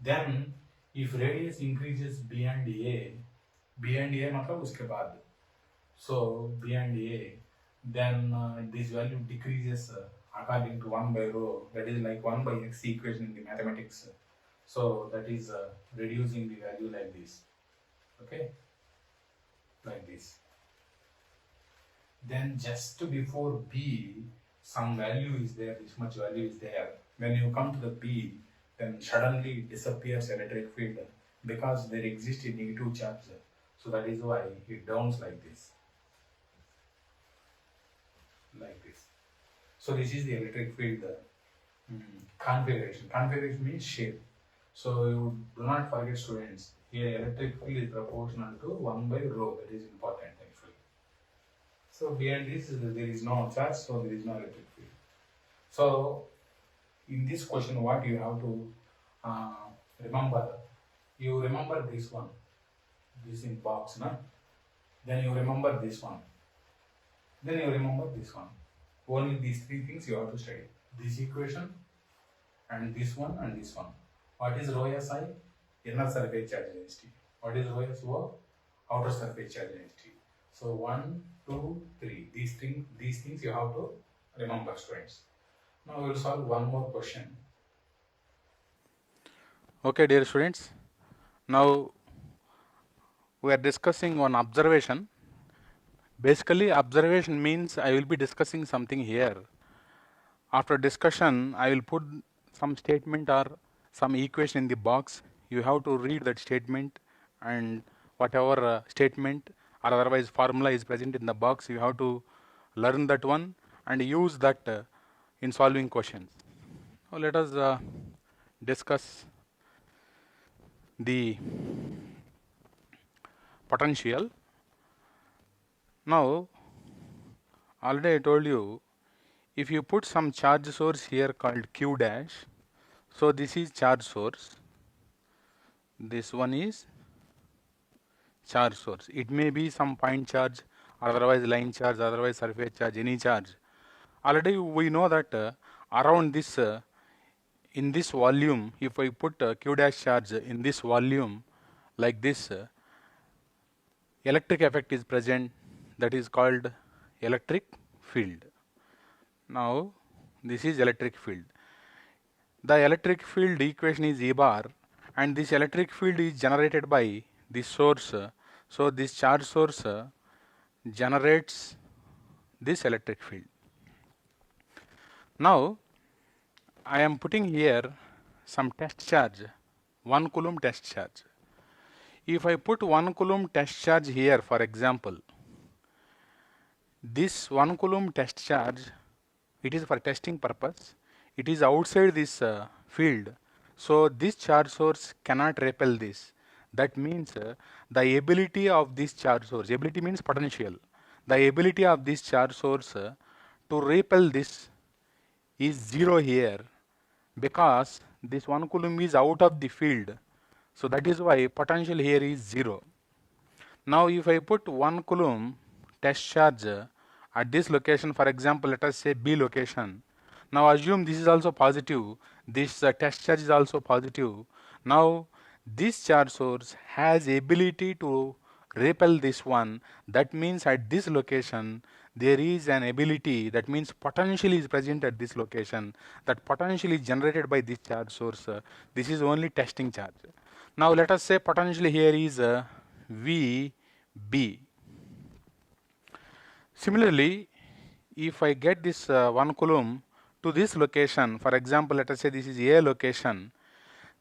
Then if radius increases beyond A मतलब उसके बाद, so beyond A, then this value decreases according to 1 by rho, that is like 1 by x equation in the mathematics. So that is reducing the value like this. Okay, like this. Then just before B, some value is there, this much value is there. When you come to the B, then suddenly it disappears electric field because there exists a negative charge. So that is why it downs like this. Like this. So this is the electric field configuration. Configuration means shape. So you do not forget, students, here electric field is proportional to 1 by rho. That is important actually. So beyond this, there is no charge, so there is no electric field. So in this question, what you have to remember, you remember this one, this in box, no? Then you remember this one. Then you remember this one. Only these three things you have to study. This equation and this one and this one. What is rho Si? Inner surface charge density. What is rho So? Outer surface charge density. So 1, 2, 3. These things you have to remember, students. Now we will solve one more question. Okay, dear students. Now we are discussing one observation. Basically, observation means I will be discussing something here. After discussion, I will put some statement or some equation in the box. You have to read that statement, and whatever statement or otherwise formula is present in the box, you have to learn that one and use that in solving questions. Now let us discuss the potential. Now, already I told you, if you put some charge source here called Q dash, so this is charge source, this one is charge source. It may be some point charge, or otherwise line charge, otherwise surface charge, any charge. Already we know that around this, in this volume, if I put Q dash charge in this volume like this, electric effect is present, that is called electric field. Now this is electric field. The electric field equation is E bar, and this electric field is generated by this source. So this charge source generates this electric field. Now I am putting here some test charge, 1 coulomb test charge. If I put 1 coulomb test charge here, for example, this 1 coulomb test charge, it is for testing purpose. It is outside this field, so this charge source cannot repel this. That means the ability of this charge source, ability means potential, the ability of this charge source to repel this is 0 here, because this 1 coulomb is out of the field. So that is why potential here is 0. Now if I put 1 coulomb test charge at this location, for example, let us say B location. Now assume this is also positive, this test charge is also positive. Now this charge source has ability to repel this one. That means at this location there is an ability, that means potential is present at this location. That potential is generated by this charge source. This is only testing charge. Now let us say potential here is VB. Similarly, if I get this 1 coulomb to this location, for example, let us say this is A location,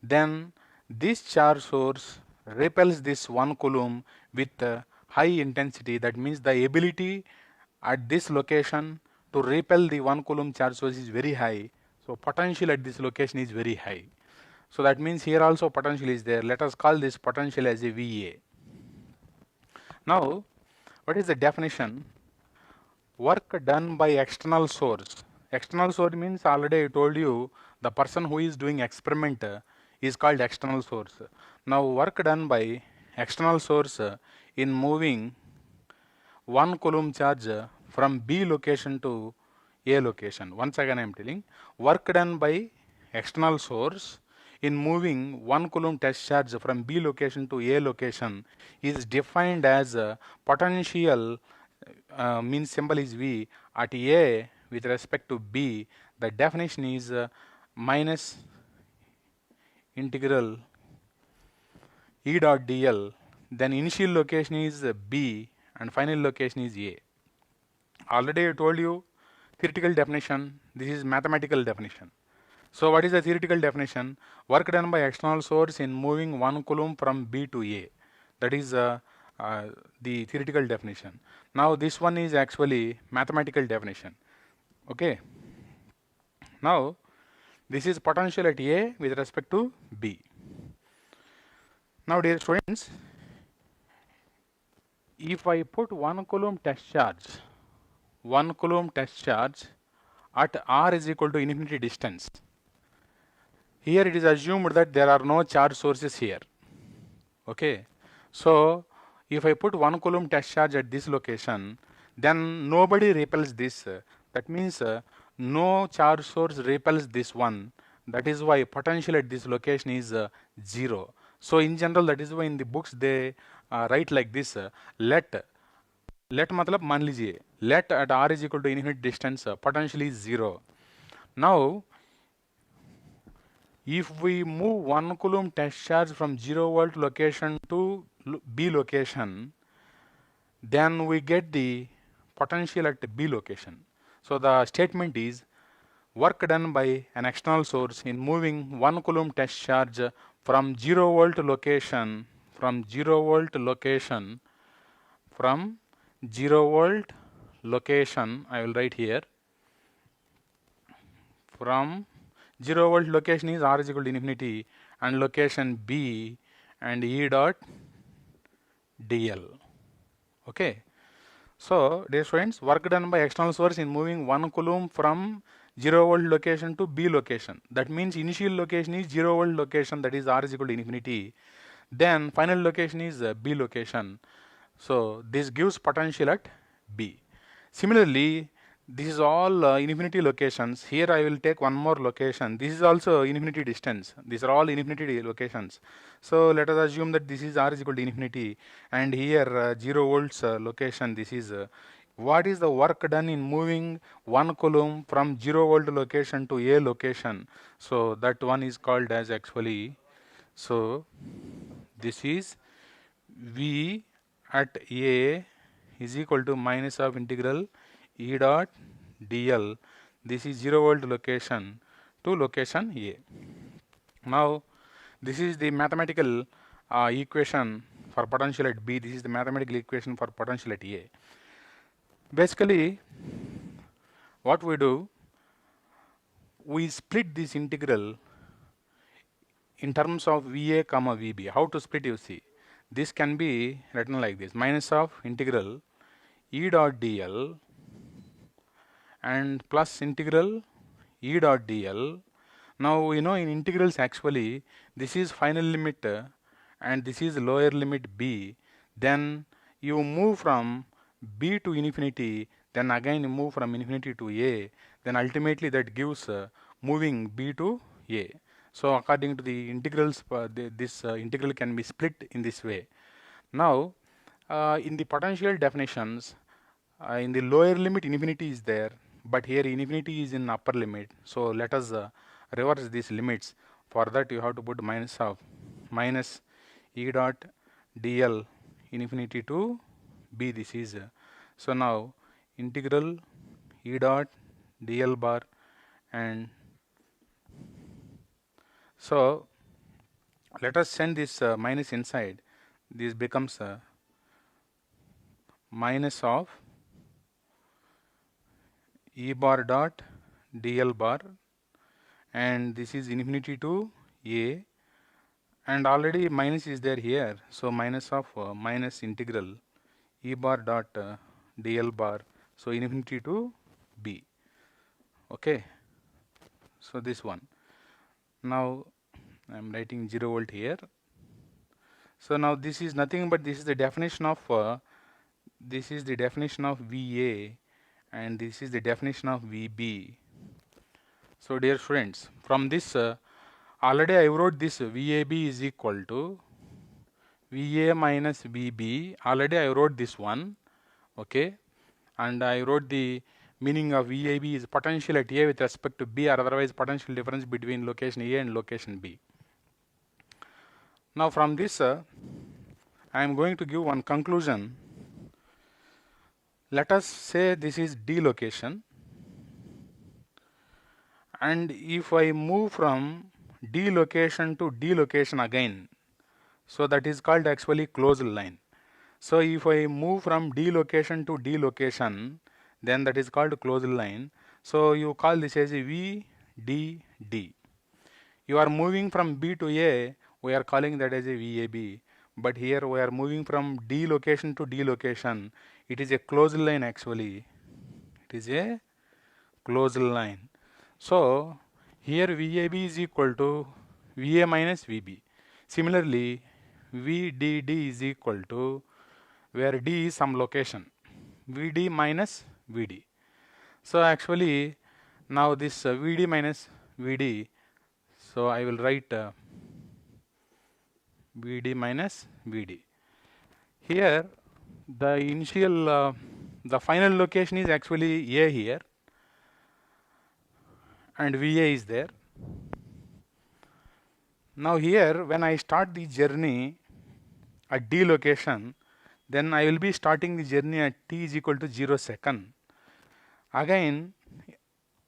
then this charge source repels this 1 coulomb with high intensity. That means the ability at this location to repel the 1 coulomb charge source is very high. So potential at this location is very high. So that means here also potential is there. Let us call this potential as a VA. Now, what is the definition? Work done by external source. External source means, already I told you, the person who is doing experiment is called external source. Now work done by external source in moving 1 coulomb charge from B location to A location. Once again I am telling, work done by external source in moving 1 coulomb test charge from B location to A location is defined as potential, means symbol is V, at A with respect to B. The definition is minus integral E dot dl. Then initial location is B and final location is A. Already I told you theoretical definition, this is mathematical definition. So what is the theoretical definition? Work done by external source in moving 1 coulomb from B to A. That is the theoretical definition. Now this one is actually mathematical definition. Okay. Now this is potential at A with respect to B. Now dear students, if I put 1 coulomb test charge, 1 coulomb test charge at R is equal to infinity distance. Here it is assumed that there are no charge sources here. Okay. So if I put 1 coulomb test charge at this location, then nobody repels this. That means no charge source repels this one. That is why potential at this location is 0. So in general, that is why in the books they write like this, let मतलब मान लीजिए, let at R is equal to infinite distance, potential is 0. Now if we move 1 coulomb test charge from 0 volt location to B location, then we get the potential at B location. So the statement is work done by an external source in moving 1 coulomb test charge from 0 volt location, from 0 volt location, I will write here, from 0 volt location is R is equal to infinity and location B and E dot dl. Okay. So dear students, work done by external source in moving 1 coulomb from 0 volt location to B location. That means initial location is 0 volt location, that is R is equal to infinity. Then final location is B location. So this gives potential at B. Similarly, this is all infinity locations. Here I will take one more location. This is also infinity distance. These are all infinity locations. So let us assume that this is R is equal to infinity, and here 0 volts location. This is what is the work done in moving 1 coulomb from 0 volt location to A location. So that one is called as actually, so this is V at A is equal to minus of integral E dot dl. This is 0 volt location to location A. Now this is the mathematical equation for potential at B. This is the mathematical equation for potential at A. Basically what we do, we split this integral in terms of VA comma VB. How to split, you see, this can be written like this, minus of integral E dot dl and plus integral E dot dl. Now you know in integrals actually this is final limit and this is lower limit B. Then you move from B to infinity, then again you move from infinity to A, then ultimately that gives moving B to A. So according to the integrals, this integral can be split in this way. Now, in the potential definitions, in the lower limit infinity is there, but here infinity is in upper limit. So let us reverse these limits. For that you have to put minus E dot dl infinity to B. This is so now integral E dot dl bar, and so let us send this minus inside. This becomes minus of E bar dot dl bar, and this is infinity to A, and already minus is there here. So minus of minus integral E bar dot dl bar, so infinity to B. Okay, so this one. Now I am writing 0 volt here. So now this is nothing but this is the definition of VA, and this is the definition of VB. So dear friends, from this already I wrote this VAB is equal to VA minus VB. Already I wrote this one, okay, and I wrote the meaning of VAB is potential at A with respect to B, or otherwise potential difference between location A and location B. Now from this I am going to give one conclusion. Let us say this is D location, and if I move from D location to D location again, so that is called actually closed line. So if I move from D location to D location, then that is called closed line. So you call this as a VDD. You are moving from B to A, we are calling that as a VAB. But here we are moving from D location to D location. It is a closed line actually. It is a closed line. So here VAB is equal to VA minus VB. Similarly, VDD is equal to, where D is some location, VD minus VD. So actually now this VD minus VD, so I will write VD minus VD. Here the initial, the final location is actually A here, and VA is there. Now here when I start the journey at D location, then I will be starting the journey at t is equal to 0 second. Again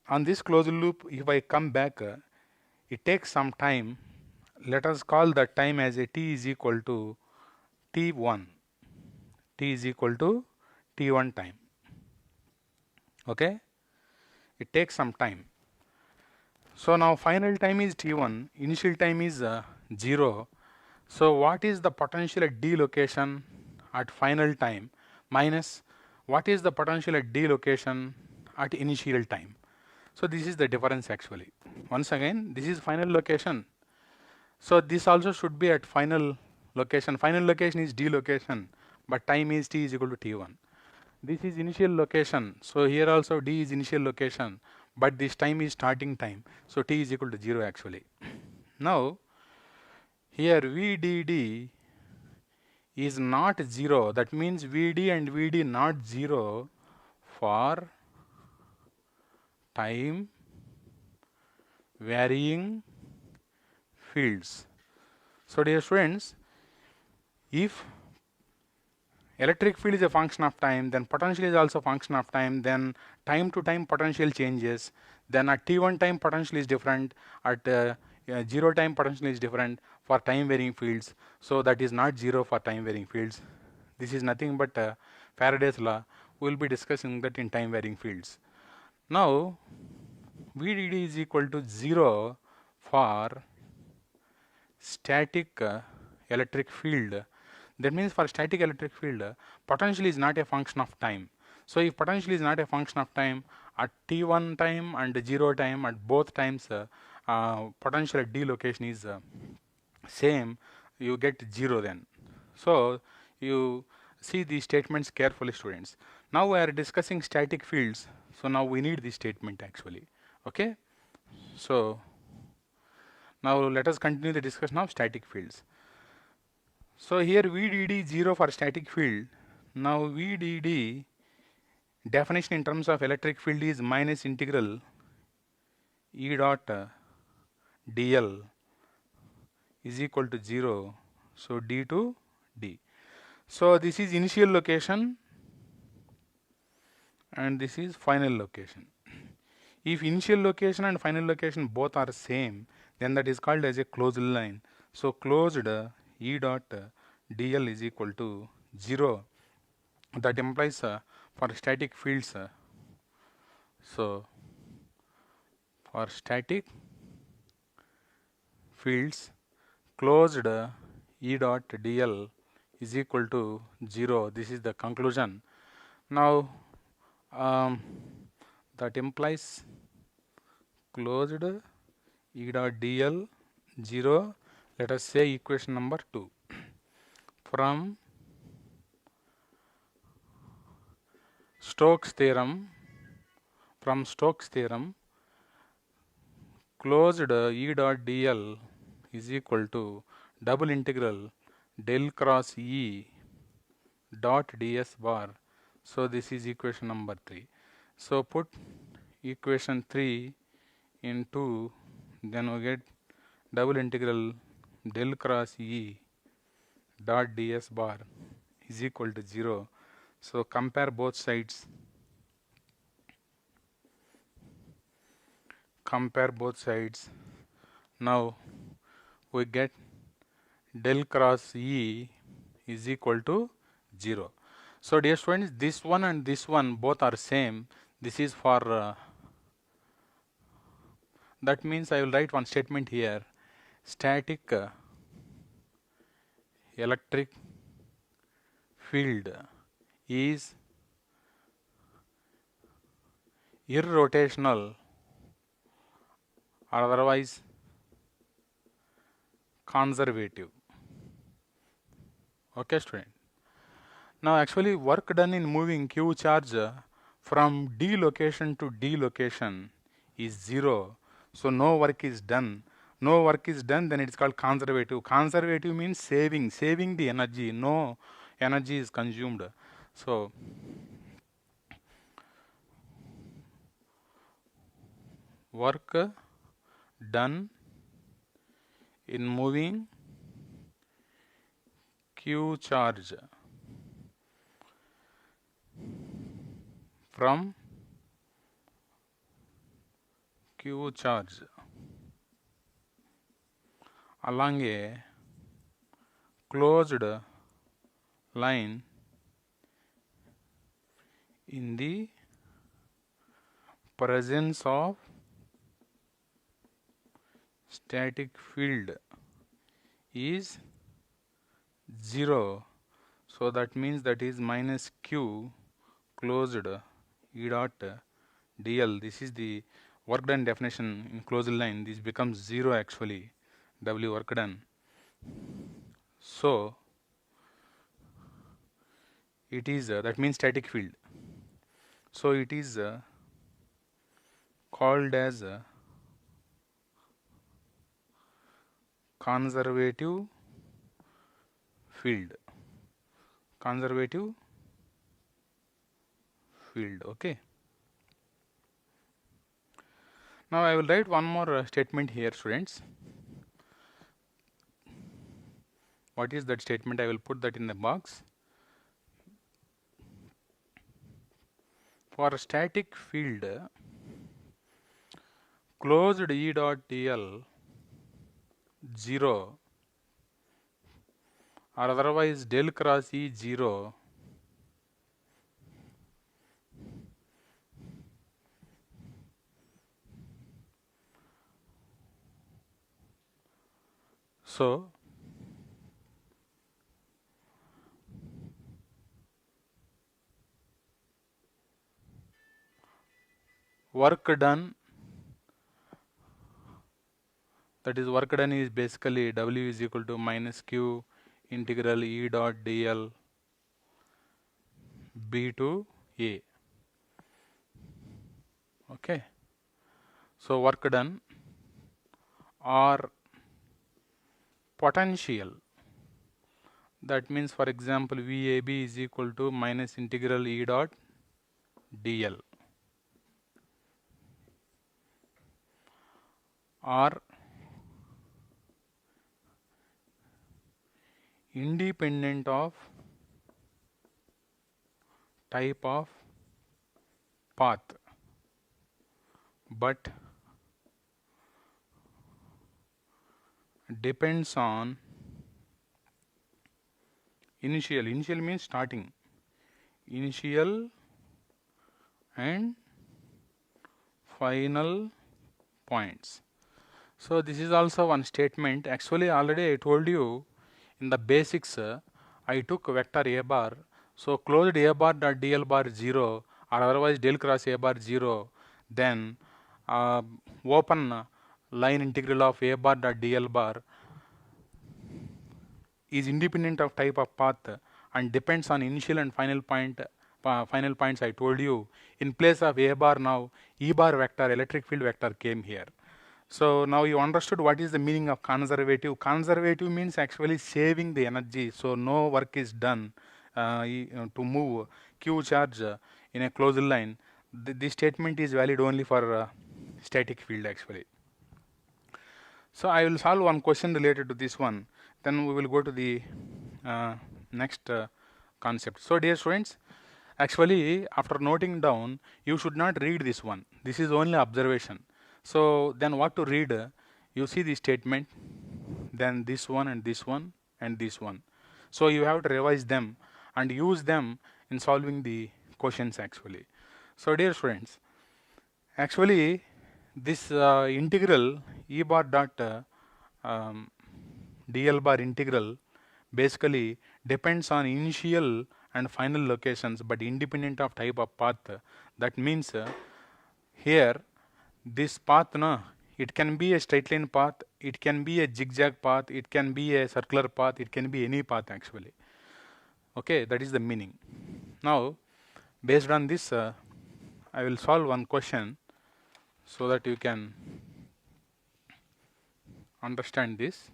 on this closed loop, if I come back, it takes some time. Let us call that time as a t is equal to t1. T is equal to t1 time. Okay, it takes some time. So now final time is t1, initial time is 0. So what is the potential at D location at final time minus what is the potential at D location at initial time? So this is the difference actually. Once again, this is final location. So this also should be at final location. Final location is D location, but time is t is equal to t1. This is initial location. So here also D is initial location, but this time is starting time. So t is equal to 0 actually. Now here VDD is not 0. That means VD and VD not 0 for time varying fields. So dear students, if electric field is a function of time, then potential is also a function of time, then time to time potential changes, then at t1 time potential is different, at 0 time potential is different for time varying fields. So that is not 0 for time varying fields. This is nothing but Faraday's law. We will be discussing that in time varying fields. Now VDD is equal to 0 for static electric field. That means for static electric field, potential is not a function of time. So if potential is not a function of time, at t1 time and 0 time, at both times potential at D location is same, you get 0 then. So you see these statements carefully, students. Now we are discussing static fields. So now we need this statement actually. Okay. So now let us continue the discussion of static fields. So here VDD 0 for static field. Now VDD definition in terms of electric field is minus integral E dot dl is equal to 0. So d to d. So this is initial location and this is final location. If initial location and final location both are same, then that is called as a closed line. So closed E dot dl is equal to 0. That implies for static fields. So for static fields, closed E dot dl is equal to 0. This is the conclusion. Now that implies closed E dot dl 0. Let us say equation number 2. From Stokes theorem, closed E dot dl is equal to double integral del cross E dot ds bar. So this is equation number 3. So put equation 3 in 2, then we get double integral del cross E dot ds bar is equal to 0. So compare both sides. Now we get del cross E is equal to 0. So dear students, this one and this one both are same. This is for that means I will write one statement here. Static electric field is irrotational or otherwise conservative. Okay, student. Now actually work done in moving Q charge from D location to D location is 0. So no work is done. No work is done, then it's called conservative. Conservative means saving the energy. No energy is consumed. So work done in moving Q charge from Q charge along a closed line in the presence of static field is 0. So that means that is minus Q closed E dot dl. This is the work done definition in closed line. This becomes 0 actually, W work done. So it is that means static field. So it is called as conservative field. Okay. Now I will write one more statement here, students. What is that statement? I will put that in the box. For static field, closed E dot dl 0 or otherwise del cross E 0 so work done, that is work done is basically W is equal to minus Q integral E dot dl B to A. Okay. So work done or potential. That means, for example, VAB is equal to minus integral E dot dl, or independent of type of path, but depends on initial. Initial means starting. Initial and final points. So this is also one statement. Actually, already I told you in the basics, I took vector A bar. So closed A bar dot dl bar 0, or otherwise del cross A bar 0. Then open line integral of A bar dot dl bar is independent of type of path and depends on initial and final points I told you. In place of A bar, now E bar vector, electric field vector came here. So now you understood what is the meaning of conservative. Conservative means actually saving the energy, so no work is done to move Q charge in a closed line. This statement is valid only for static field actually. So I will solve one question related to this one. Then we will go to the next concept. So dear students, actually after noting down, you should not read this one. This is only observation. So then what to read? You see the statement, then this one and this one and this one. So you have to revise them and use them in solving the questions actually. So dear students, actually this integral E bar dot dl bar integral basically depends on initial and final locations but independent of type of path. That means here this path, no, it can be a straight line path, it can be a zigzag path, it can be a circular path, it can be any path actually. Okay, that is the meaning. Now based on this I will solve one question so that you can understand this.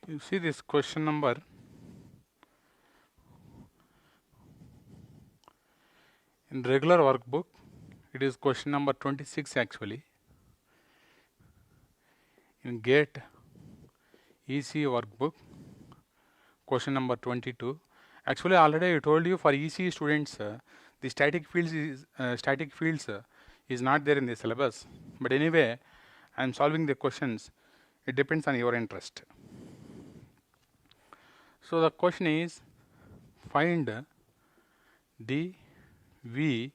You see this question number in regular workbook, it is question number 26 actually. In GATE EC workbook, question number 22. Actually already I told you for EC students the static fields is not there in the syllabus, but anyway I am solving the questions. It depends on your interest. So the question is, find the V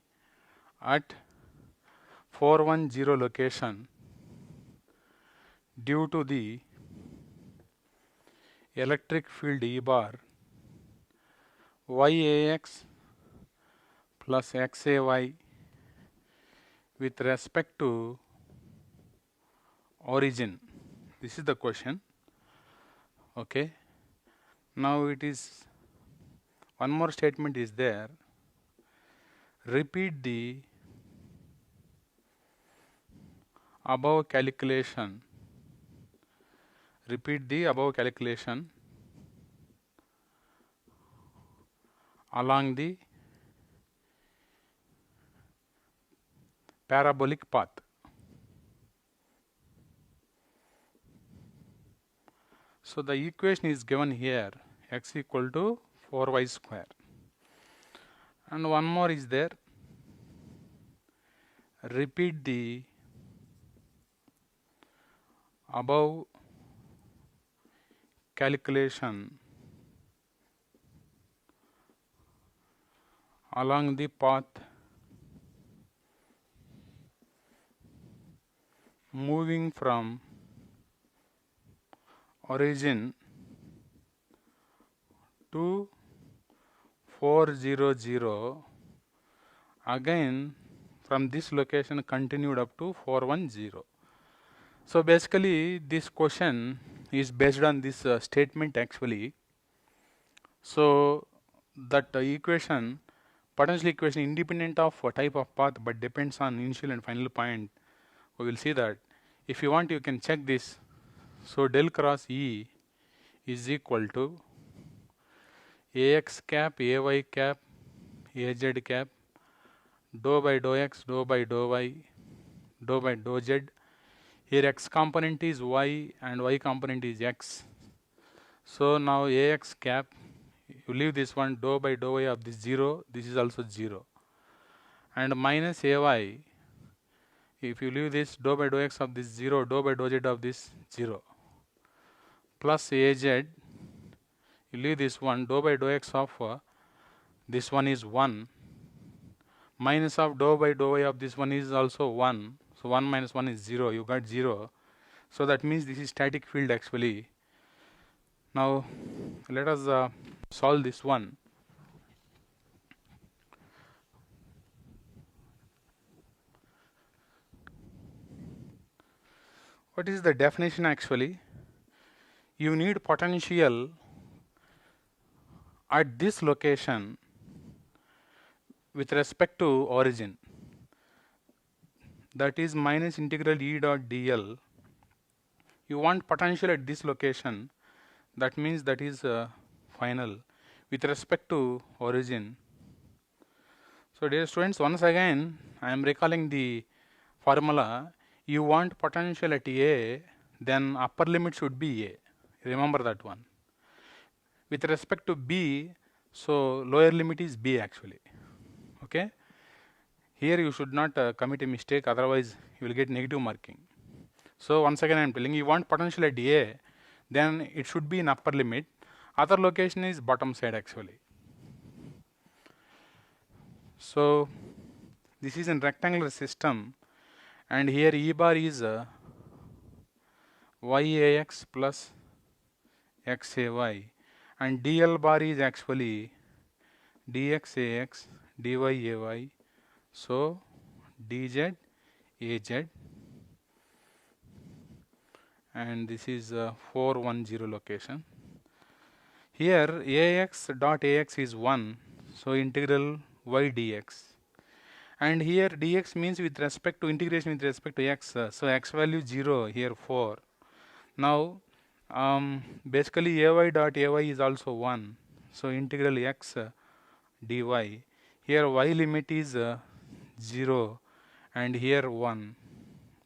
at 410 location due to the electric field E bar YAX plus XAY with respect to origin. This is the question. Okay. Now it is one more statement is there. Repeat the above calculation. Repeat the above calculation along the parabolic path. So the equation is given here, x equal to 4y square. And one more is there. Repeat the above calculation along the path moving from origin to 400, again from this location continued up to 410. So basically this question is based on this statement actually. So that equation, potential equation independent of type of path but depends on initial and final point. We will see that. If you want, you can check this. So del cross E is equal to ax cap, ay cap, az cap, dou by dou x, dou by dou y, dou by dou z. Here x component is y and y component is x. So now ax cap, you leave this one, dou by dou y of this 0, this is also 0. And minus ay, if you leave this dou by dou x of this 0, dou by dou z of this 0. Plus az, you leave this one, dou by dou x of this one is 1. Minus of dou by dou y of this one is also 1. So 1 minus 1 is 0, you got 0. So that means this is static field actually. Now let us solve this one. What is the definition actually? You need potential at this location with respect to origin, that is minus integral E dot dl. You want potential at this location, that means that is final with respect to origin. So dear students, once again I am recalling the formula. You want potential at A, then upper limit should be A. Remember that one. With respect to B, so lower limit is B actually. Okay. Here you should not commit a mistake, otherwise you will get negative marking. So once again I am telling you, want potential at A, then it should be in upper limit. Other location is bottom side actually. So this is in rectangular system, and here E bar is yax plus xay, and dl bar is actually dxax dyay, so dz az, and this is 410 location. Here ax dot ax is 1, so integral y dx, and here dx means with respect to integration with respect to x, so x value 0, here 4. Now basically ay dot ay is also 1, so integral x dy, here y limit is 0 and here 1,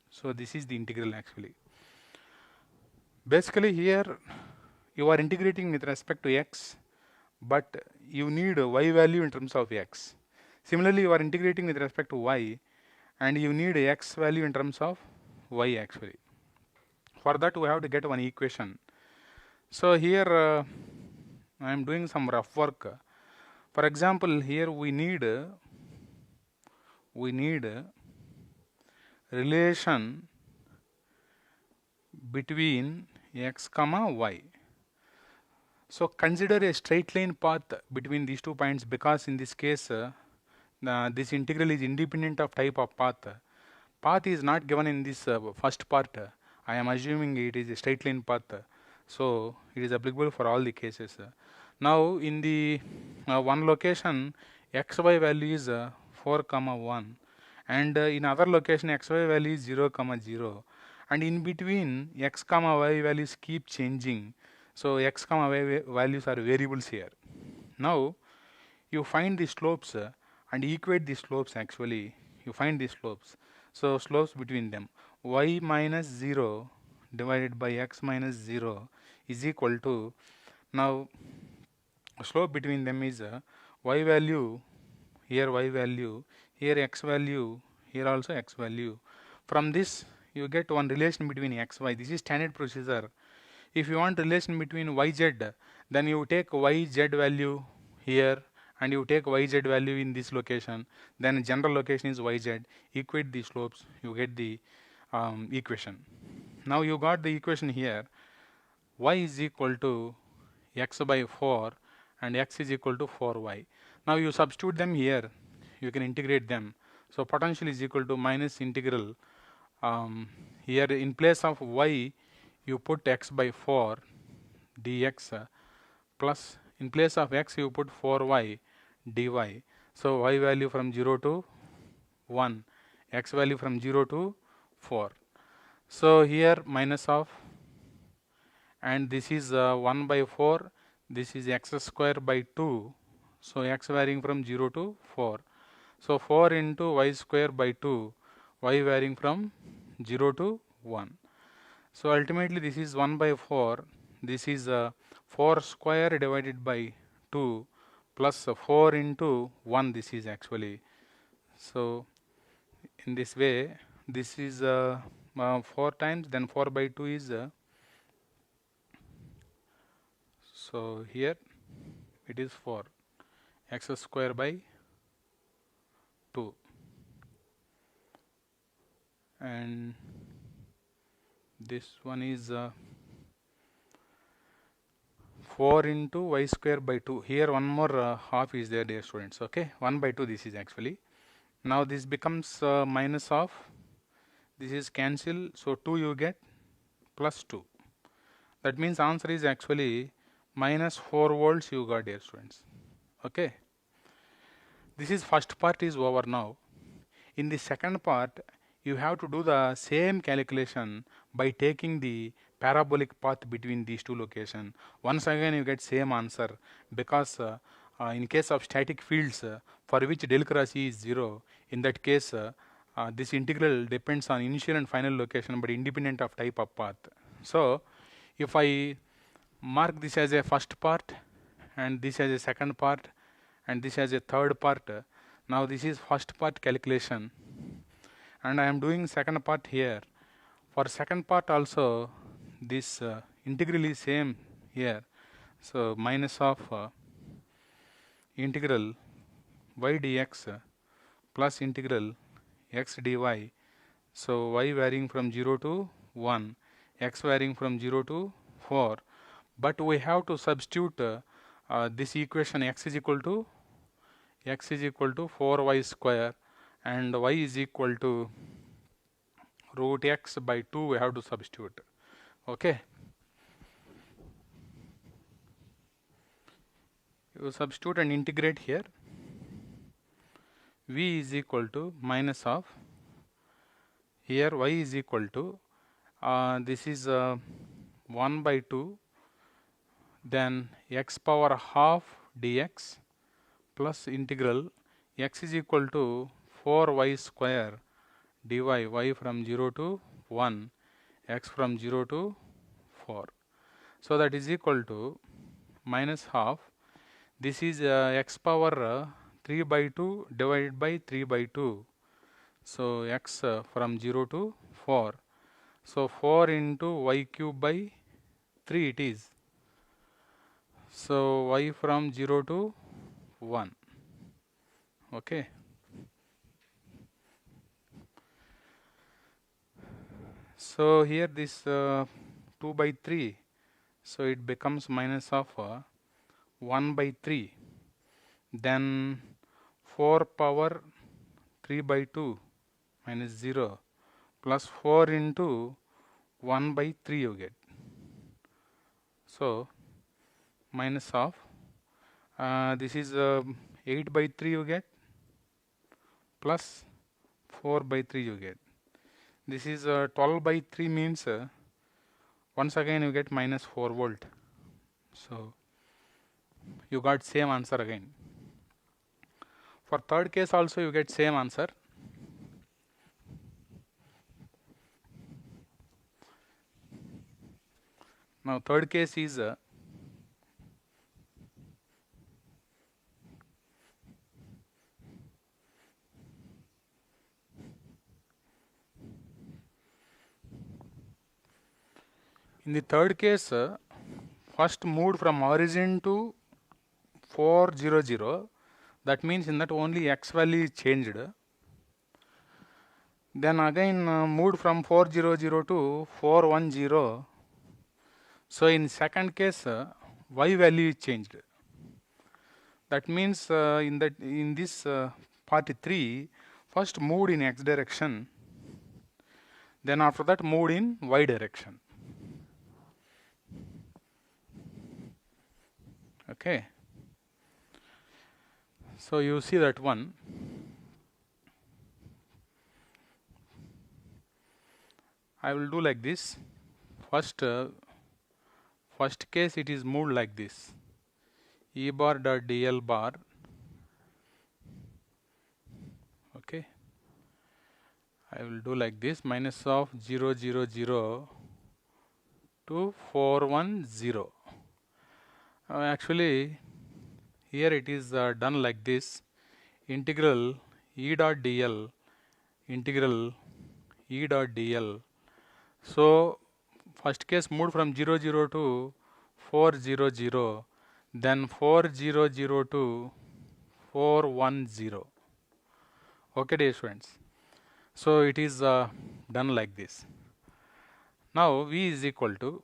so this is the integral actually. Basically here you are integrating with respect to x, but you need y value in terms of x. Similarly, you are integrating with respect to y, and you need x value in terms of y actually. For that we have to get one equation. So here I am doing some rough work. For example, here we need relation between x comma y. So consider a straight line path between these 2 points, because in this case this integral is independent of type of path. Path is not given in this first part. I am assuming it is a straight line path, so it is applicable for all the cases. Now in the one location xy value is 4 comma 1, and in other location xy value is 0 comma 0, and in between x comma y values keep changing. So x comma y values are variables here. Now you find the slopes and equate the slopes actually. You find the slopes. So slopes between them, y minus 0 divided by x minus 0 is equal to, now slope between them is y value, here y value, here x value, here also x value. From this you get one relation between x, y. This is standard procedure. If you want relation between y, z, then you take y, z value here and you take y, z value in this location, then general location is y, z, equate the slopes, you get the equation. Now you got the equation here, y is equal to x by 4 and x is equal to 4y. Now you substitute them here, you can integrate them. So potential is equal to minus integral, here in place of y you put x by 4 dx plus in place of x you put 4y dy. So y value from 0 to 1, x value from 0 to 4. So here minus of, and this is 1 by 4, this is x square by 2, so x varying from 0 to 4. So 4 into y square by 2, y varying from 0 to 1. So ultimately this is 1 by 4, this is 4 square divided by 2 plus 4 into 1, this is actually. So in this way this is 4 times, then 4 by 2 is so here it is 4 x square by 2, and this one is 4 into y square by 2. Here one more half is there, dear students. Okay, 1 by 2 this is actually. Now this becomes minus of, this is cancel, so 2 you get plus 2. That means answer is actually minus 4 volts you got, dear students. Okay, this is first part is over now. In the second part you have to do the same calculation by taking the parabolic path between these two locations. Once again you get same answer, because in case of static fields for which del cross E is 0, in that case this integral depends on initial and final location but independent of type of path. So if I mark this as a first part and this as a second part and this as a third part, now this is first part calculation and I am doing second part here. For second part also this integral is same here, so minus of integral y dx plus integral x dy, so y varying from 0 to 1, x varying from 0 to 4, but we have to substitute this equation, x is equal to 4y square and y is equal to root x by 2, we have to substitute. Okay, you substitute and integrate here, v is equal to minus of, here y is equal to this is 1 by 2, then x power half dx plus integral x is equal to 4y square dy, y from 0 to 1, x from 0 to 4. So that is equal to minus half, this is x power 3 by 2 divided by 3 by 2, so x from 0 to 4, so 4 into y cube by 3 it is, so y from 0 to 1. Okay, so here this 2 by 3, so it becomes minus of 1 by 3, then 4 power 3 by 2 minus 0 plus 4 into 1 by 3 you get, so minus of this is 8 by 3 you get plus 4 by 3 you get, this is 12 by 3 means once again you get minus 4 volt, so you got same answer again. For third case also you get same answer. Now third case is in the third case, first moved from origin to 400. That means in that only x value is changed. Then again moved from 400 to 410. So in second case, y value is changed. That means in this part 3, first moved in x direction, then after that moved in y direction. Okay. So you see that one. I will do like this. First case it is moved like this. E bar dot dl bar. Okay. I will do like this, minus of 0, 0, 0 to 410. Actually, here it is done like this. Integral E dot dl, integral E dot dl. So first case moved from 0, 0 to 400, then 400 to 410. Okay, dear students. So it is done like this. Now V is equal to,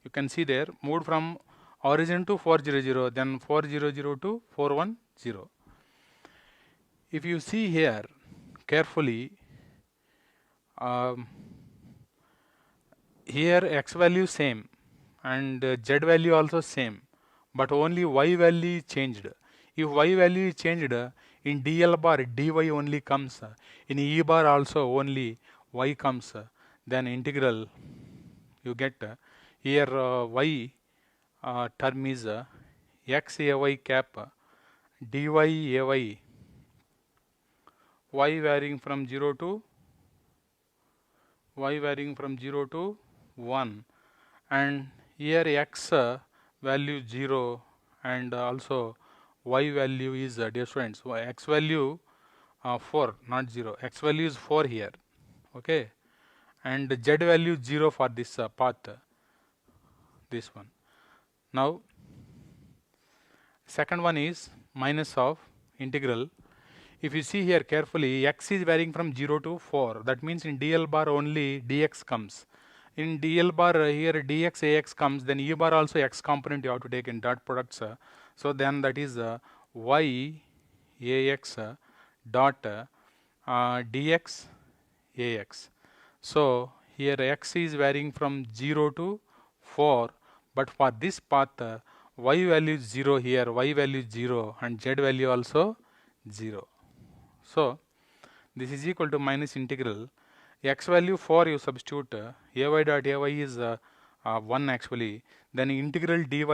you can see there, moved from origin to 400, then 400 to 410. If you see here carefully, here x value same and z value also same, but only y value is changed. If y value is changed, in dl bar dy only comes, in e bar also only y comes, then integral you get here y term is x ay cap dy ay, y varying from 0 to 1, and here x value 0 and also y value is dear students, x value 4, not 0, x value is 4 here. Okay, and z value 0 for this path, this one. Now second one is minus of integral. If you see here carefully, x is varying from 0 to 4. That means in dl bar only dx comes. In dl bar here dx ax comes, then e bar also x component you have to take in dot products. So then that is y ax dot dx ax. So here x is varying from 0 to 4, but for this path y value is 0 here, y value is 0 and z value also 0. So this is equal to minus integral x value 4 you substitute, ay dot ay is 1 actually, then integral dy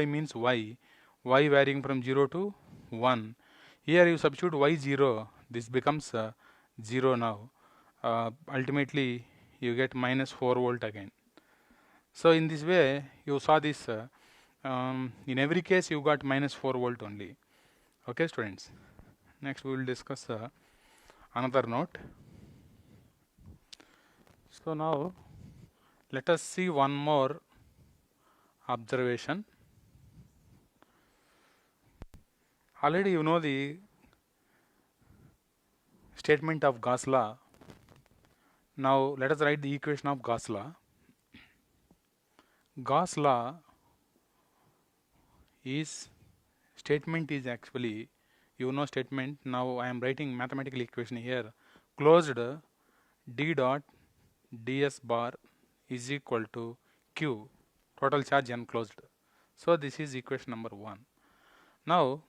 means y varying from 0 to 1. Here you substitute y 0, this becomes 0 now. Ultimately you get minus 4 volt again. So in this way you saw this, in every case you got minus 4 volt only. Okay students. Next we will discuss another note. So now let us see one more observation. Already you know the statement of Gauss law. Now let us write the equation of Gauss law. Gauss law is, statement is actually, you know statement. Now I am writing mathematical equation here. Closed d dot ds bar is equal to q, total charge enclosed. So this is equation number 1. Now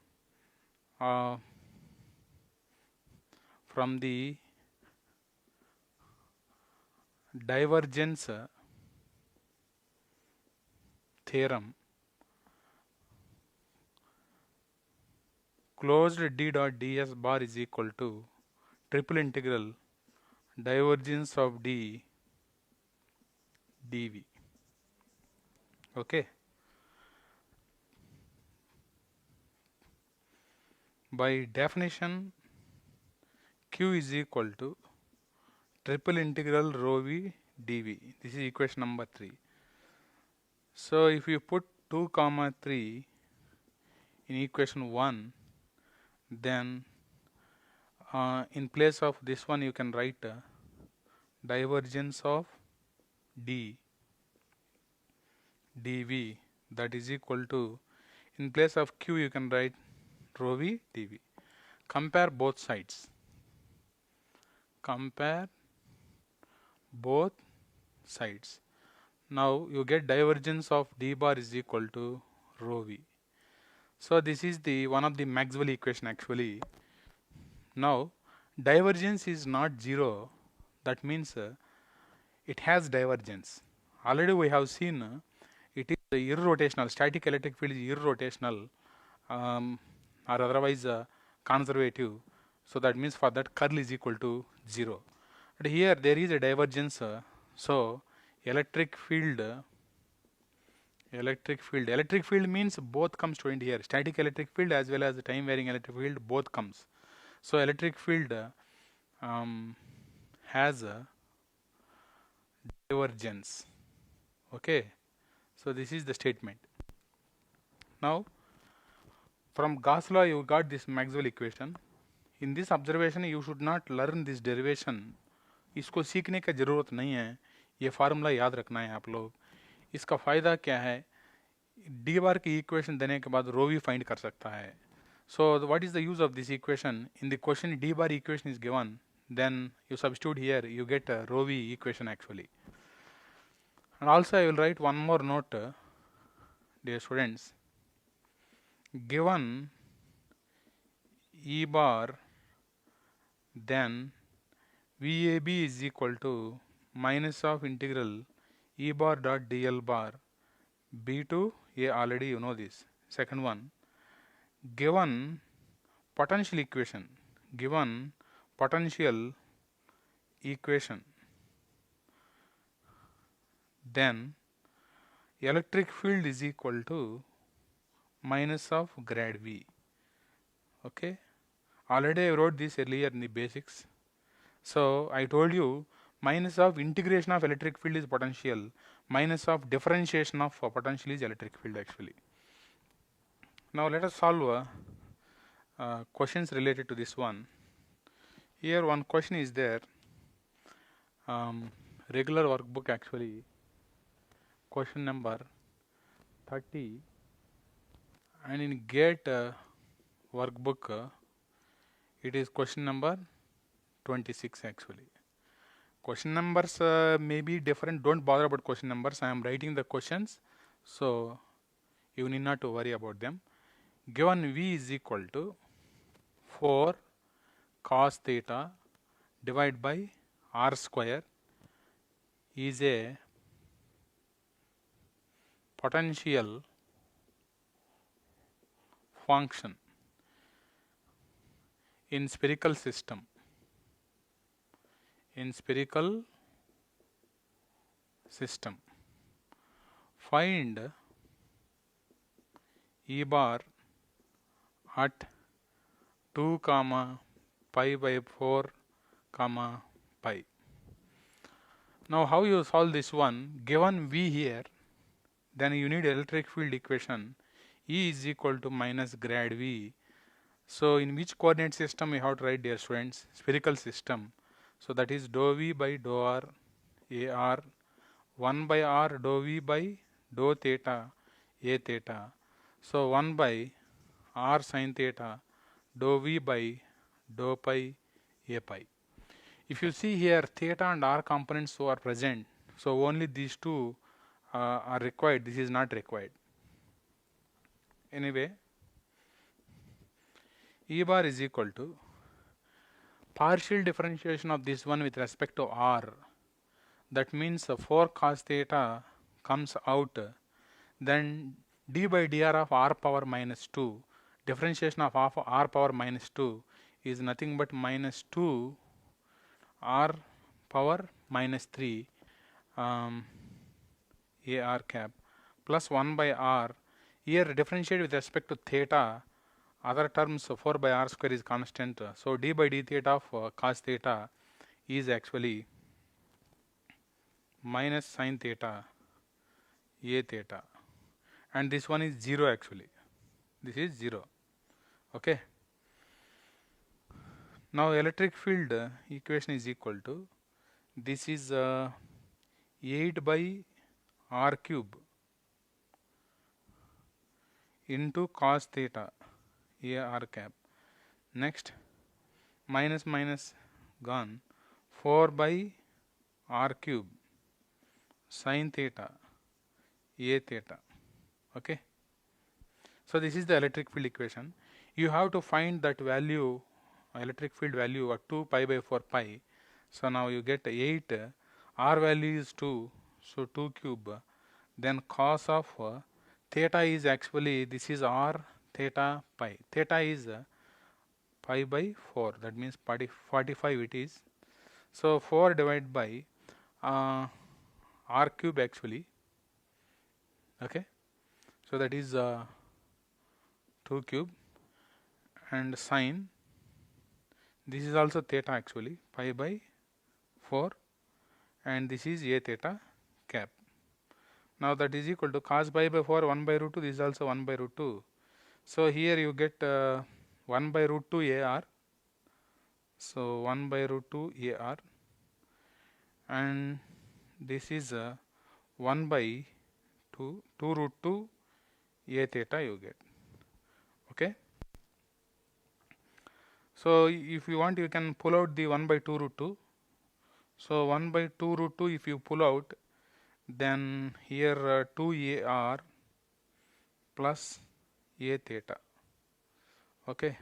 from the divergence theorem, closed d dot ds bar is equal to triple integral divergence of d dv. Okay. By definition, Q is equal to triple integral rho v dv. This is equation number 3. So if you put 2 comma 3 in equation 1, then in place of this one you can write divergence of d dv, that is equal to, in place of q you can write rho v dv. Compare both sides. Compare both sides. Now you get divergence of d bar is equal to rho v. So this is the one of the Maxwell equation actually. Now divergence is not 0. That means it has divergence. Already we have seen it is irrotational. Static electric field is irrotational, or otherwise conservative. So that means for that curl is equal to 0. But here there is a divergence. So electric field means both comes to end here. Static electric field as well as the time varying electric field both comes. So electric field has a divergence. Okay, so this is the statement. Now from Gauss law you got this Maxwell equation. In this observation you should not learn this derivation. इसको सीखने का ज़रूरत नहीं है, ये formula याद रखना है आप लोग. इसका फ़ायदा क्या है, डी बार की इक्वेशन देने के बाद रो वी फाइंड कर सकता है. So what is the use of this equation? In the question d bar equation is given, then you substitute here, you get a rho v equation actually. And also I will write one more note, dear students. Given E bar, then VAB is equal to minus of integral E bar dot dl bar B to A, already you know this. Second one, given potential equation, then electric field is equal to minus of grad V. Okay, already I wrote this earlier in the basics. So I told you minus of integration of electric field is potential, minus of differentiation of potential is electric field actually. Now let us solve questions related to this one. Here one question is there, regular workbook actually, question number 30, and in GATE workbook it is question number 26 actually. Question numbers may be different, don't bother about question numbers, I am writing the questions, so you need not to worry about them. Given V is equal to 4 cos theta divided by r square is a potential function in spherical system. Find E bar at 2 comma pi by 4 comma pi. Now how you solve this one? Given V here, then you need electric field equation. E is equal to minus grad V. So in which coordinate system we have to write, dear students? Spherical system. So that is dou V by dou R AR 1 by R dou V by dou theta A theta. So 1 by R sin theta dou V by dou pi A pi. If you see here theta and R components are present, so only these two are required, this is not required. Anyway, E bar is equal to partial differentiation of this one with respect to R. That means 4 cos theta comes out, then d by dr of r power minus 2, differentiation of r power minus 2 is nothing but minus 2 r power minus 3 AR cap plus 1 by r. Here differentiate with respect to theta. Other terms 4 by r square is constant. So d by d theta of cos theta is actually minus sin theta a theta, and this one is 0 actually. This is 0. Okay. Now electric field equation is equal to, this is 8 by r cube into cos theta a r cap. Next, minus minus gone, 4 by r cube sin theta a theta. Okay. So this is the electric field equation. You have to find that value, electric field value at 2 pi by 4 pi. So now you get 8, r value is 2, so 2 cube. Then cos of theta is actually, this is r theta pi. Theta is pi by 4, that means 45 it is. So 4 divided by r cube actually. Okay. So that is 2 cube, and sine, this is also theta actually, pi by 4, and this is a theta cap. Now that is equal to cos pi by 4 1 by root 2, this is also 1 by root 2. So here you get 1 by root 2 ar. So 1 by root 2 ar, and this is 1 by 2 root 2 a theta you get. Okay. So if you want, you can pull out the 1 by 2 root 2. So 1 by 2 root 2 if you pull out, then here 2 ar plus a theta. Okay.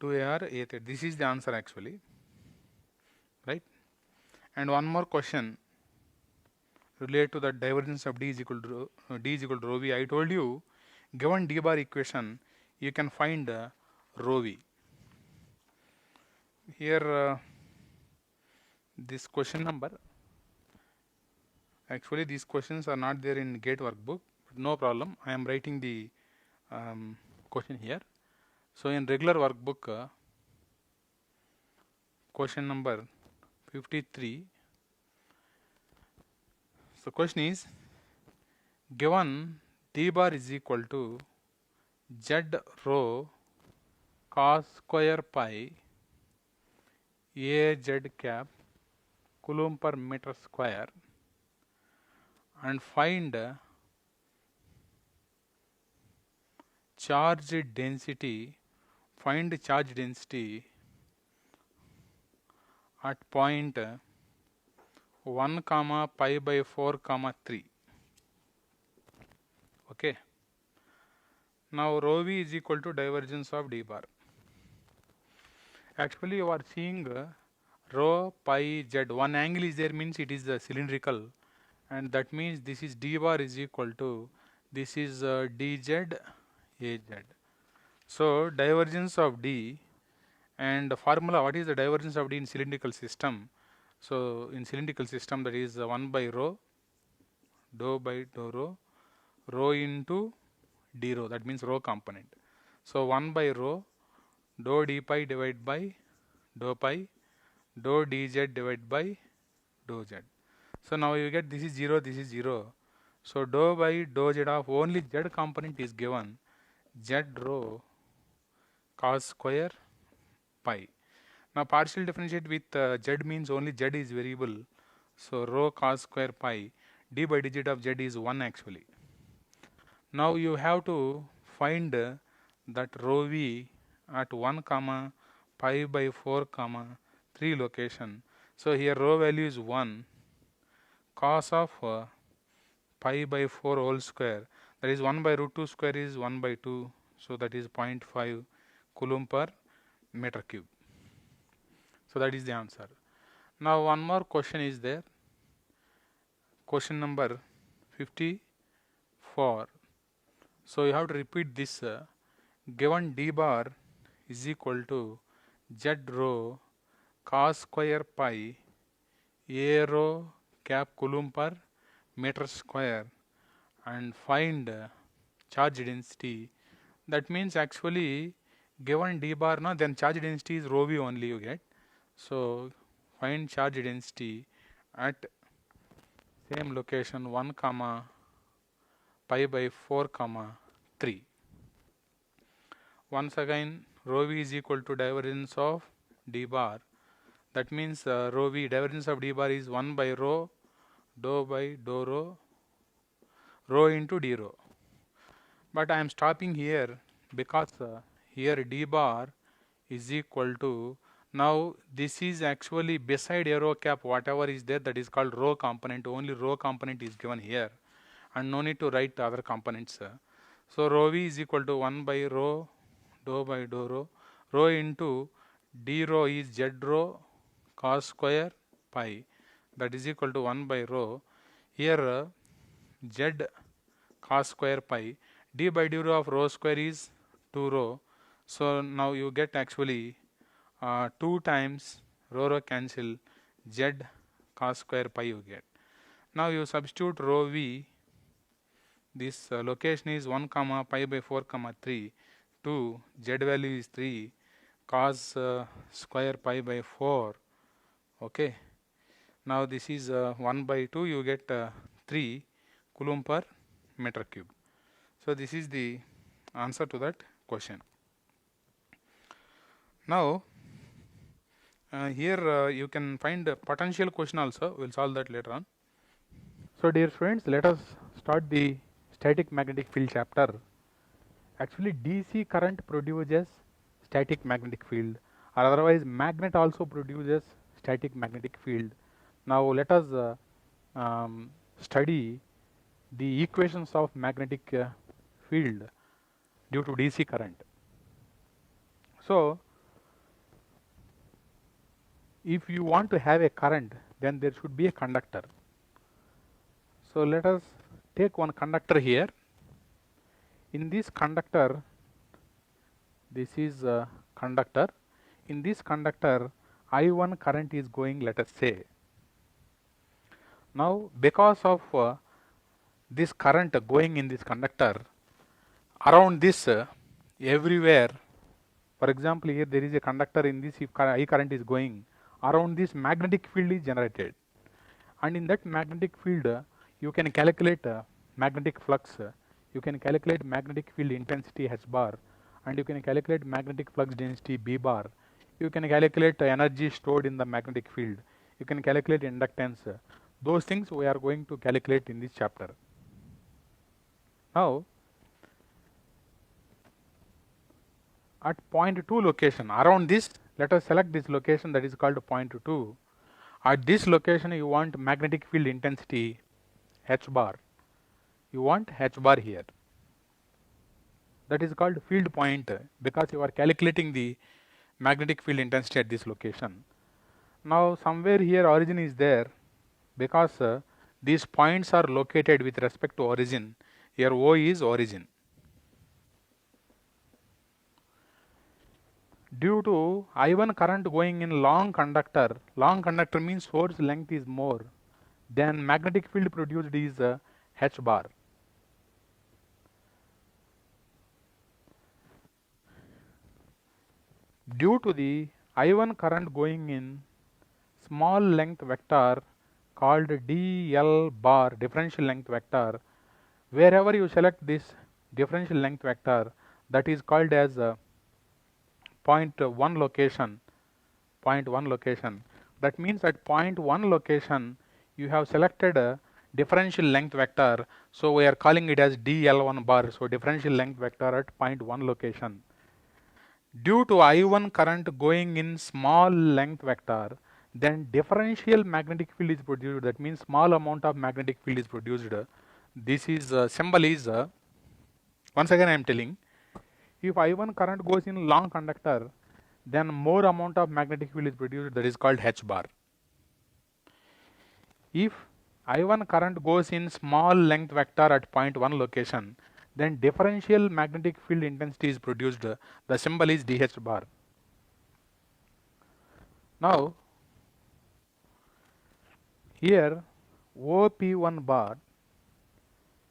2 ar a theta. This is the answer actually, right? And one more question related to the divergence of d is equal to rho v. I told you, given d bar equation, you can find rho v. Here this question number, actually these questions are not there in GATE workbook, but no problem, I am writing the question here. So in regular workbook, question number 53, so question is, given d bar is equal to z rho cos square pi a z cap coulomb per meter square, and find charge density, at point 1 comma pi by 4 comma 3. Okay. Now rho v is equal to divergence of d bar. Actually you are seeing rho pi z, one angle is there, means it is cylindrical, and that means this is d bar is equal to, this is dz az. So divergence of d, and the formula, what is the divergence of d in cylindrical system? So in cylindrical system, that is 1 by rho, dou by dou rho, rho into d rho, that means rho component. So 1 by rho dou d pi divided by dou pi, dou dz divided by dou z. So now you get, this is 0, this is 0. So dou by dou z of only z component is given, z rho cos square pi. Now partial differentiate with z means only z is variable. So rho cos square pi, d by dz of z is 1 actually. Now you have to find that rho v at 1 comma pi by 4 comma 3 location. So here rho value is 1, cos of pi by 4 whole square, that is 1 by root 2 square is 1 by 2, so that is 0.5 coulomb per meter cube. So that is the answer. Now one more question is there, question number 54. So you have to repeat this, given d bar is equal to z rho cos square pi a rho cap coulomb per meter square and find charge density, that means actually given d bar now, then charge density is rho v only you get. So find charge density at same location 1 comma pi by 4 comma 3. Once again rho v is equal to divergence of d bar. That means rho v, divergence of d bar is 1 by rho dou by dou rho into d rho. But I am stopping here because here d bar is equal to, now this is actually beside arrow cap whatever is there, that is called rho component. Only rho component is given here and no need to write other components. So rho v is equal to 1 by rho dou by dou rho into d rho is z rho cos square pi, that is equal to 1 by rho. Here z cos square pi, d by d rho of rho square is 2 rho. So now you get actually 2 times rho cancel, z cos square pi you get. Now you substitute rho v, this location is 1 comma pi by 4 comma 3, 2, z value is 3, cos square pi by 4, okay. Now this is 1 by 2, you get 3 coulomb per meter cube. So this is the answer to that question. Now here you can find a potential question also, we will solve that later on. So dear friends, let us start the static magnetic field chapter. Actually DC current produces static magnetic field, or otherwise magnet also produces static magnetic field. Now let us study the equations of magnetic field due to DC current. So if you want to have a current, then there should be a conductor. So let us take one conductor here. In this conductor, this is a conductor. In this conductor, I1 current is going, let us say. Now because of this current going in this conductor, around this everywhere, for example here there is a conductor, in this if I current is going, around this magnetic field is generated, and in that magnetic field you can calculate magnetic flux, you can calculate magnetic field intensity H bar, and you can calculate magnetic flux density B bar, you can calculate energy stored in the magnetic field, you can calculate inductance. Those things we are going to calculate in this chapter. Now at point 2 location, around this, let us select this location, that is called point 2. At this location you want magnetic field intensity H bar, you want H bar here, that is called field point because you are calculating the magnetic field intensity at this location. Now somewhere here origin is there, because these points are located with respect to origin, here O is origin. Due to I1 current going in long conductor means source length is more, then magnetic field produced is H bar. Due to the I1 current going in small length vector called dl bar, differential length vector, wherever you select this differential length vector, that is called as point 1 location. That means at point 1 location you have selected a differential length vector, so we are calling it as dl1 bar, so differential length vector at point 1 location. Due to I1 current going in small length vector, then differential magnetic field is produced, that means small amount of magnetic field is produced. This is symbol is once again I am telling, if I1 current goes in long conductor, then more amount of magnetic field is produced, that is called H bar. If I1 current goes in small length vector at point 1 location, then differential magnetic field intensity is produced, the symbol is dH bar. Now here OP1 bar,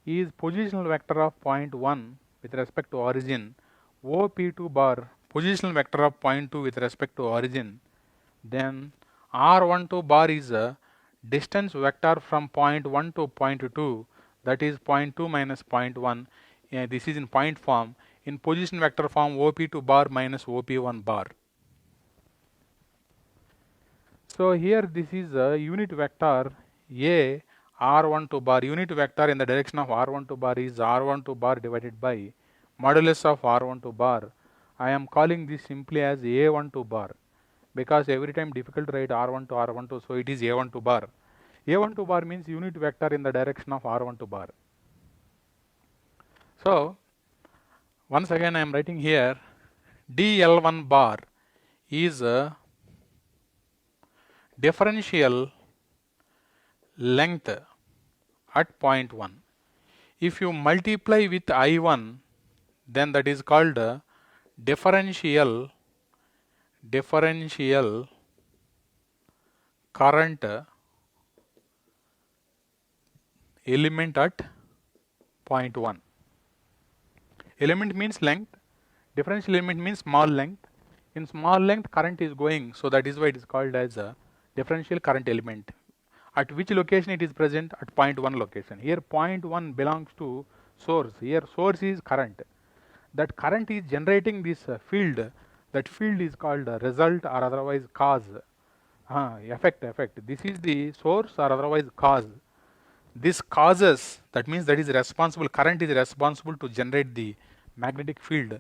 is positional vector of point 1 with respect to origin, OP2 bar positional vector of point 2 with respect to origin, then R12 bar is a distance vector from point 1 to point 2, that is point 2 minus point 1. This is in point form. In position vector form, OP2 bar minus OP1 bar. So here this is a unit vector A R12 bar. Unit vector in the direction of R12 bar is R12 bar divided by modulus of R12 bar. I am calling this simply as A12 bar, because every time difficult to write R1 to R12, so it is A12 bar. A12 bar means unit vector in the direction of R12 bar. So once again I am writing here DL1 bar is a differential length at point 1. If you multiply with I1, then that is called differential current element at point 1. Element means length, differential element means small length. In small length current is going, so that is why it is called as a differential current element. At which location it is present? At point 1 location. Here point 1 belongs to source. Here source is current. That current is generating this field. That field is called result or otherwise cause. Effect. This is the source or otherwise cause. This causes, that means that is responsible, current is responsible to generate the magnetic field.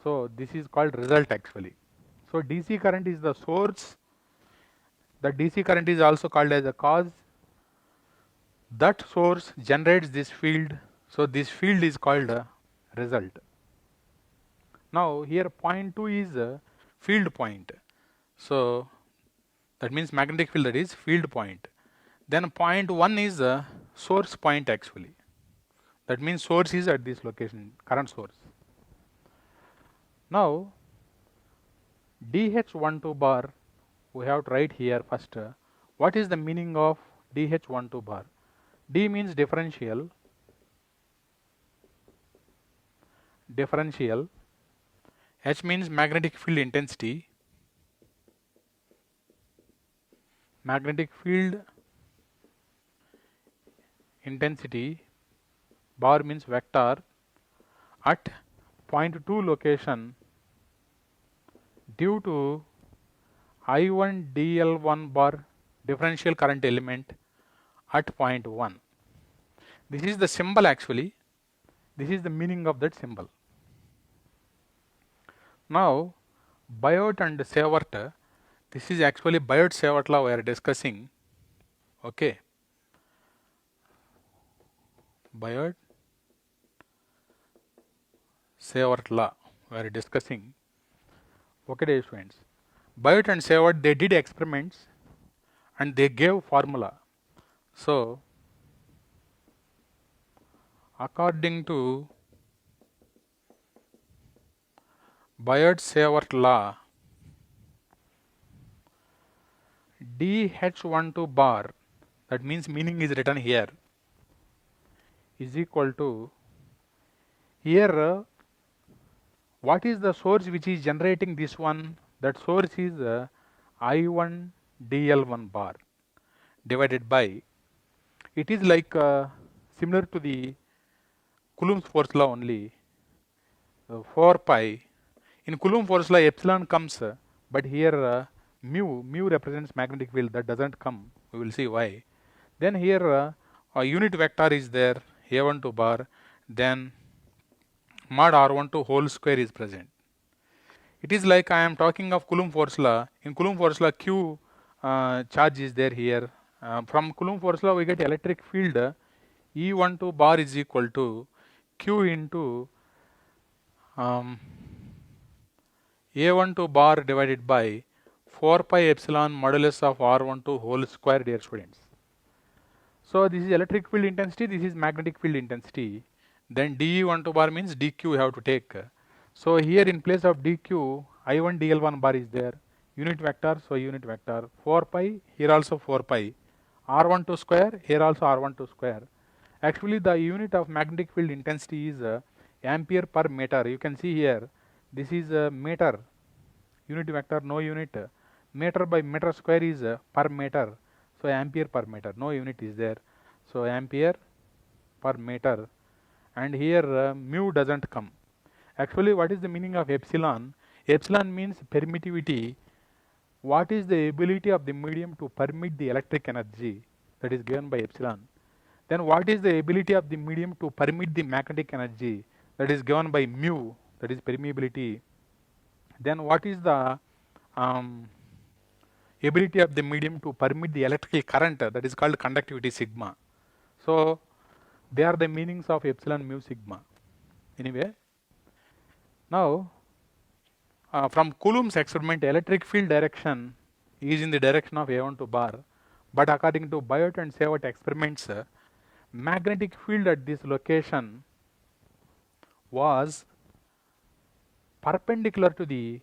So this is called result actually. So DC current is the source. The DC current is also called as a cause. That source generates this field. So this field is called a result. Now here point 2 is a field point. So that means magnetic field, that is field point. Then point 1 is a source point actually. That means source is at this location, current source. Now DH12 bar, we have to write here first. What is the meaning of DH12 bar? D means differential. H means magnetic field intensity. Magnetic field intensity, bar means vector, at point 2 location due to I1 DL1 bar differential current element at point 1. This is the symbol actually. This is the meaning of that symbol. Now Biot and Seward, this is actually Biot-Seward law we are discussing. Okay. Biot-Seward law we are discussing. Okay, dear students. Biot and Seward, they did experiments and they gave formula. So according to Biot-Seward law, DH12 bar, that means meaning is written here, is equal to, here what is the source which is generating this one? That source is I1 DL1 bar divided by, it is like similar to the Coulomb's force law only, 4 pi. In Coulomb force law epsilon comes, but here mu represents magnetic field, that doesn't come. We will see why. Then here a unit vector is there, A12 bar, then mod R12 whole square is present. It is like I am talking of Coulomb force law. In Coulomb force law, Q charge is there here. From Coulomb force law, we get electric field E12 bar is equal to Q into A12 bar divided by 4 pi epsilon modulus of R12 whole square, dear students. So this is electric field intensity, this is magnetic field intensity. Then DE12 bar means DQ you have to take. So here in place of DQ, I1 DL1 bar is there. Unit vector, so unit vector. 4 pi, here also 4 pi. R12 square, here also R12 square. Actually, the unit of magnetic field intensity is ampere per meter. You can see here, this is a meter, unit vector, no unit. Meter by meter square is per meter. So ampere per meter, no unit is there. So ampere per meter, and here mu doesn't come. Actually, what is the meaning of epsilon? Epsilon means permittivity. What is the ability of the medium to permit the electric energy? That is given by epsilon. Then what is the ability of the medium to permit the magnetic energy? That is given by mu, that is permeability. Then what is the um, ability of the medium to permit the electrical current? That is called conductivity sigma. So they are the meanings of epsilon, mu, sigma. Anyway, now from Coulomb's experiment, electric field direction is in the direction of A12 bar, but according to Biot and Seward experiments, magnetic field at this location was perpendicular to the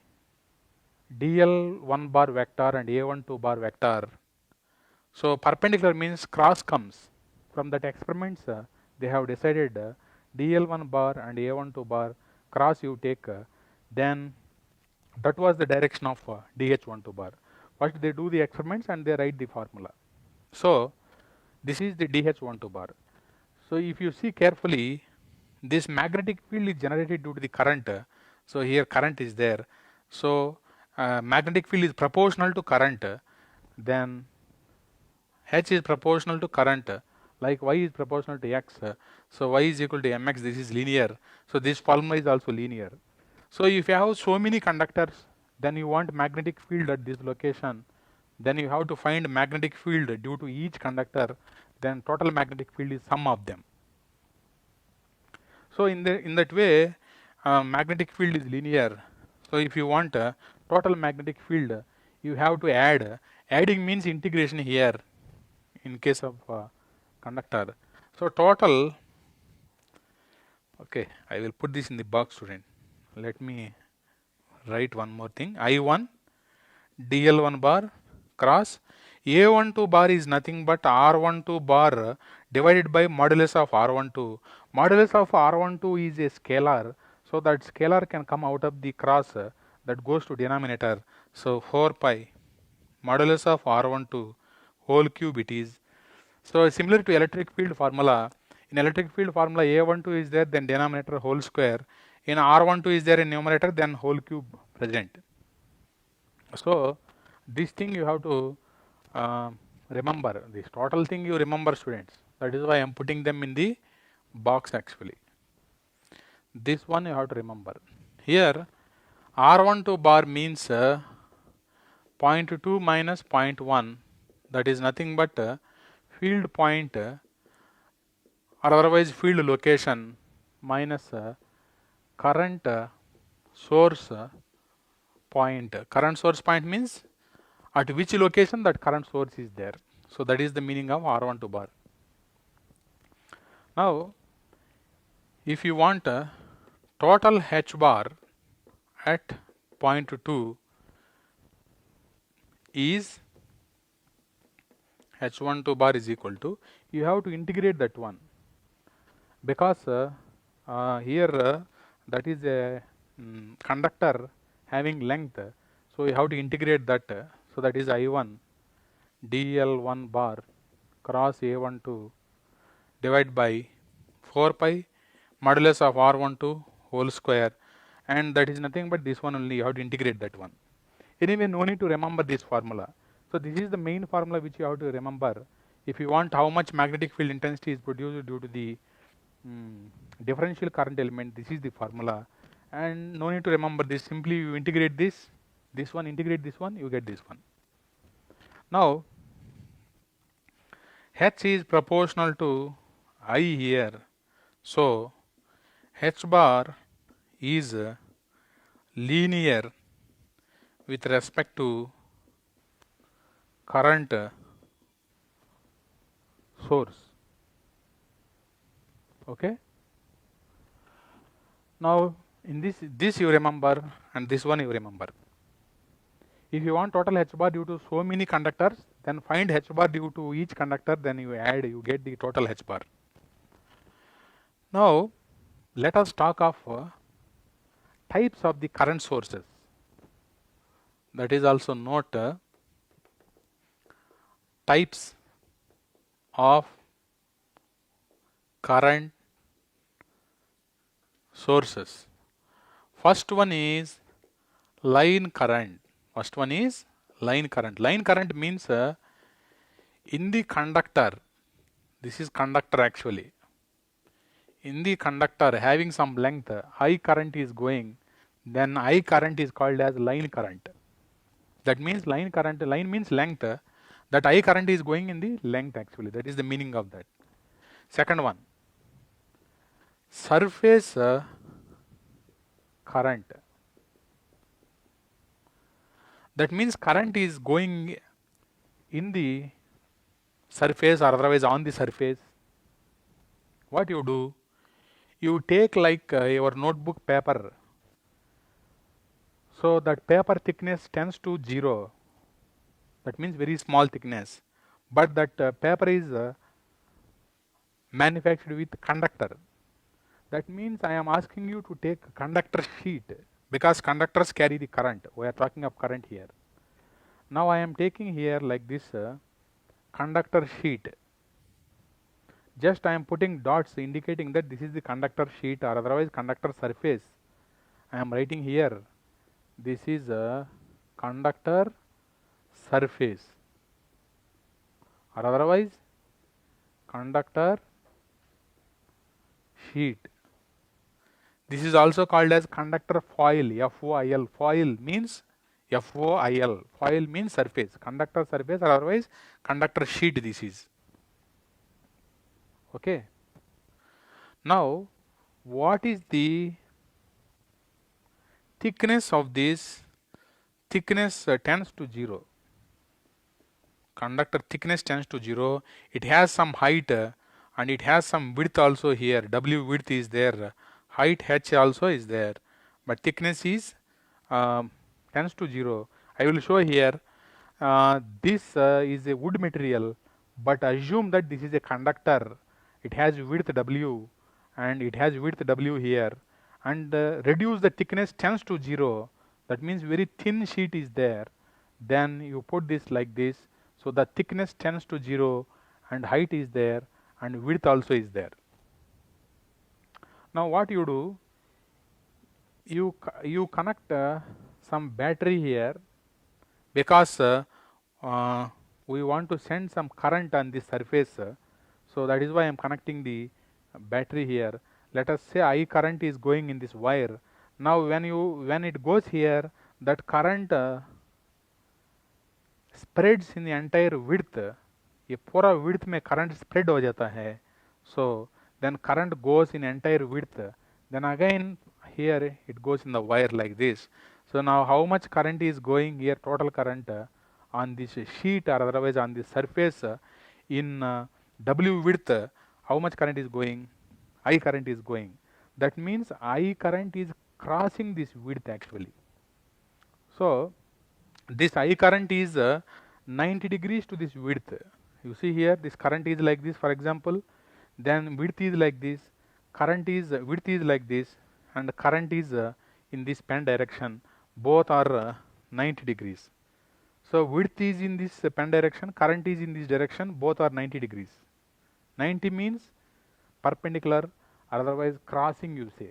dl1 bar vector and a12 bar vector. So perpendicular means cross comes. From that experiments, they have decided dl1 bar and a12 bar cross you take, then that was the direction of dh12 bar. First they do the experiments and they write the formula. So this is the dh12 bar. So if you see carefully, this magnetic field is generated due to the current. So here current is there. So magnetic field is proportional to current. Then H is proportional to current. Like Y is proportional to X. So Y is equal to mx. This is linear. So this formula is also linear. So if you have so many conductors, then you want magnetic field at this location. Then you have to find magnetic field due to each conductor. Then total magnetic field is sum of them. So in that way, magnetic field is linear. So if you want a total magnetic field, you have to add. Adding means integration here in case of conductor. So total, okay, I will put this in the box, student. Let me write one more thing. I1 dl1 bar cross a12 bar is nothing but r12 bar divided by modulus of r12. Modulus of r12 is a scalar, so that scalar can come out of the cross that goes to denominator. So 4 pi modulus of r12 whole cube it is. So similar to electric field formula, in electric field formula a12 is there, then denominator whole square. In r12 is there in numerator, then whole cube present. So this thing you have to remember. This total thing you remember, students. That is why I am putting them in the box actually. This one you have to remember. Here R12 bar means 0.2 minus 0.1, that is nothing but field point or otherwise field location minus current source point. Current source point means at which location that current source is there. So that is the meaning of R12 bar. Now if you want total H bar at 0.2 is H12 bar is equal to, you have to integrate that one, because here that is a conductor having length, so you have to integrate that. So that is I1 dl1 bar cross a12 divided by 4 pi modulus of r12 whole square, and that is nothing but this one only, you have to integrate that one. Anyway, no need to remember this formula. So this is the main formula which you have to remember. If you want how much magnetic field intensity is produced due to the differential current element, this is the formula, and no need to remember this. Simply you integrate this one, integrate this one, you get this one. Now H is proportional to I here, so H bar is linear with respect to current source. Okay. Now in this you remember, and this one you remember. If you want total H bar due to so many conductors, then find H bar due to each conductor, then you add, you get the total H bar. Now let us talk of types of the current sources. That is also note types of current sources. First one is line current. First one is line current. Line current means in the conductor, this is conductor actually. In the conductor having some length, I current is going, then I current is called as line current. That means line current, line means length, that I current is going in the length actually. That is the meaning of that. Second one, surface current. That means current is going in the surface or otherwise on the surface. What you do? You take like your notebook paper. So that paper thickness tends to 0. That means very small thickness. But that paper is manufactured with conductor. That means I am asking you to take conductor sheet because conductors carry the current. We are talking of current here. Now I am taking here like this conductor sheet. Just I am putting dots indicating that this is the conductor sheet or otherwise conductor surface. I am writing here, this is a conductor surface or otherwise conductor sheet. This is also called as conductor foil, F-O-I-L. Foil means F-O-I-L. Foil means surface, conductor surface or otherwise conductor sheet this is. Okay. Now, what is the thickness of this? Thickness tends to 0. Conductor thickness tends to 0. It has some height and it has some width also here. W width is there. Height H also is there. But thickness is tends to 0. I will show here. This is a wood material, but assume that this is a conductor. It has width W and it has width W here, and reduce the thickness tends to 0. That means very thin sheet is there. Then you put this like this, so the thickness tends to 0 and height is there and width also is there. Now what you do, you connect some battery here because we want to send some current on this surface. So that is why I am connecting the battery here. Let us say I current is going in this wire. Now when it goes here, that current spreads in the entire width. ये पूरा width में current spread हो जाता है. So then current goes in entire width. Then again here it goes in the wire like this. So now how much current is going here, total current on this sheet or otherwise on the surface in W width, how much current is going? I current is going. That means I current is crossing this width actually. So this I current is 90 degrees to this width. You see here this current is like this, for example, then width is like this, current is width is like this, and current is in this pen direction. Both are 90 degrees. So width is in this pen direction, current is in this direction, both are 90 degrees. 90 means perpendicular, otherwise crossing you say.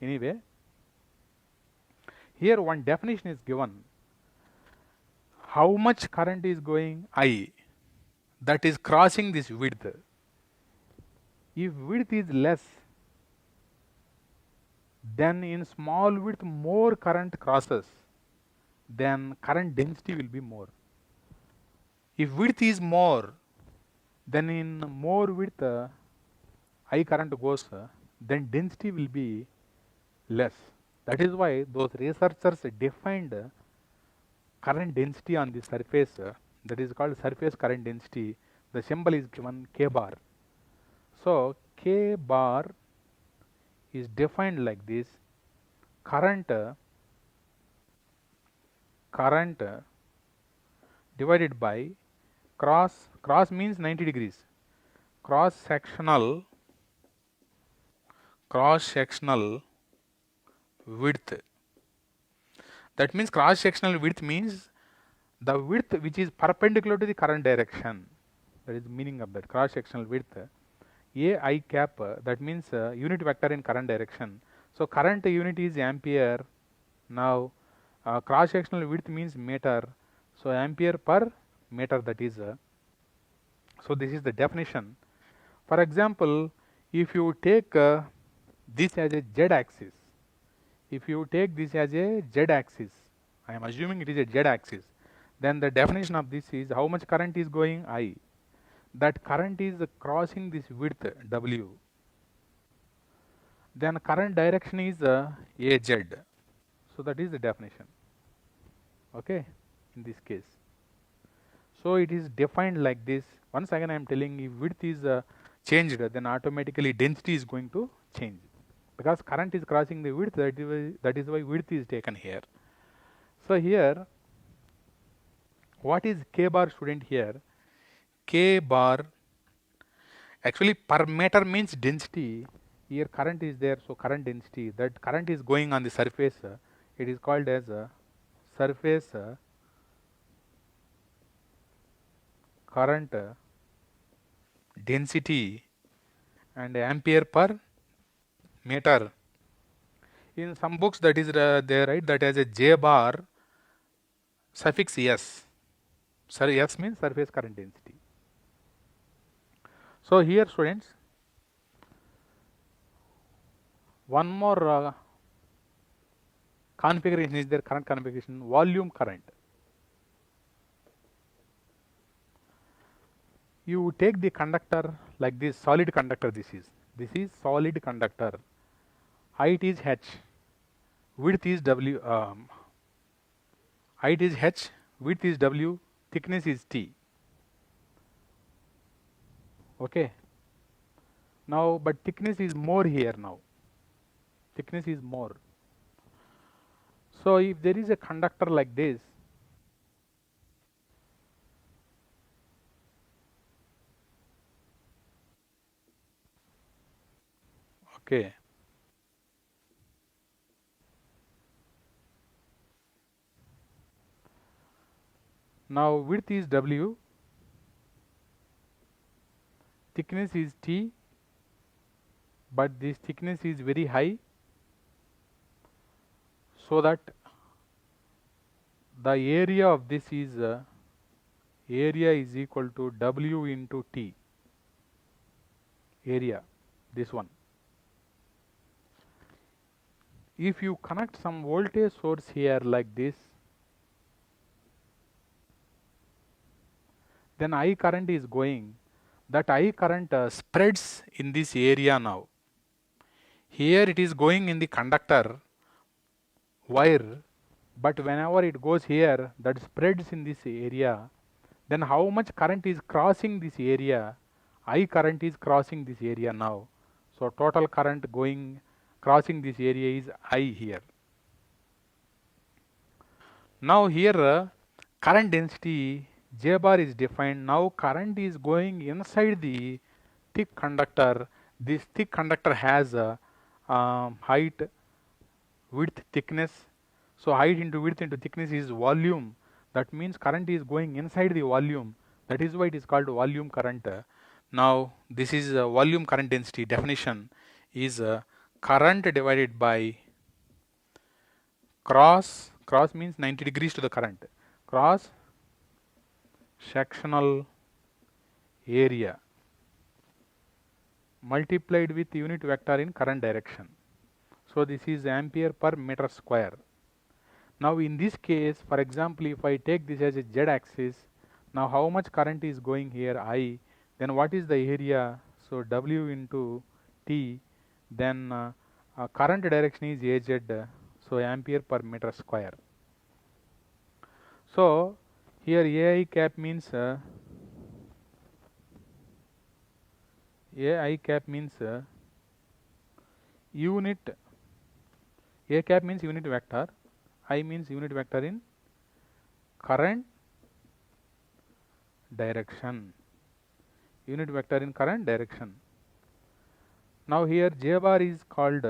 Anyway, here one definition is given. How much current is going? I. That is crossing this width. If width is less, then in small width more current crosses, then current density will be more. If width is more, then in more width I current goes, then density will be less. That is why those researchers defined current density on the surface, that is called surface current density. The symbol is given K bar. So K bar is defined like this: current divided by cross means 90 degrees, cross sectional cross-sectional width. That means cross-sectional width means the width which is perpendicular to the current direction. That is the meaning of that cross-sectional width. A I cap, that means unit vector in current direction. So current unit is ampere. Now cross-sectional width means meter. So ampere per meter, that is. So this is the definition. For example, if you take this as a z-axis, if you take this as a z-axis, I am assuming it is a z-axis, then the definition of this is how much current is going I. That current is crossing this width W. Then current direction is AZ. So that is the definition. Okay, in this case. So it is defined like this. Once again I am telling, if width is changed, then automatically density is going to change. Because current is crossing the width, that is why width is taken here. So here, what is K bar, student? Here K bar, actually per meter means density. Here current is there, so current density, that current is going on the surface, it is called as surface current density, and ampere per meter. In some books that is they write that as a J bar suffix S. Sorry, S means surface current density. So here, students, one more configuration is there, current configuration, volume current. You take the conductor like this, solid conductor. This is solid conductor. Height is h, width is w. Height is h, width is w, thickness is t. Okay. Now, but thickness is more here now. Thickness is more. So if there is a conductor like this, okay, now width is w, thickness is t, but this thickness is very high, so that the area of this is area is equal to w into t. Area, this one. If you connect some voltage source here like this, then I current is going. That I current spreads in this area now. Here it is going in the conductor wire, but whenever it goes here, that spreads in this area. Then how much current is crossing this area? I current is crossing this area now. So total current going crossing this area is I here. Now here current density J bar is defined. Now current is going inside the thick conductor. This thick conductor has a height, width, thickness. So height into width into thickness is volume. That means current is going inside the volume. That is why it is called volume current. Now this is volume current density. Definition is current divided by cross means 90 degrees to the current, cross sectional area multiplied with unit vector in current direction. So this is ampere per meter square. Now in this case, for example, if I take this as a z axis, now how much current is going here? I. Then what is the area? So W into T. Then current direction is AZ. So ampere per meter square. So here AI cap means unit. A cap means unit vector. I means unit vector in current direction. Unit vector in current direction. Now here J bar is called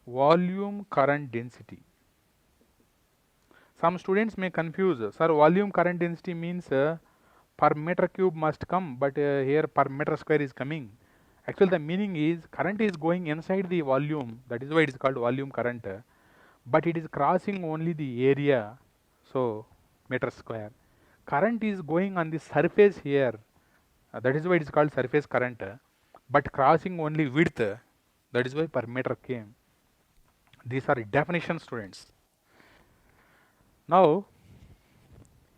volume current density. Some students may confuse, sir, volume current density means per meter cube must come, but here per meter square is coming. Actually the meaning is current is going inside the volume, that is why it is called volume current, but it is crossing only the area, so meter square. Current is going on the surface here, that is why it is called surface current, but crossing only width, that is why per meter came. These are definition, students. Now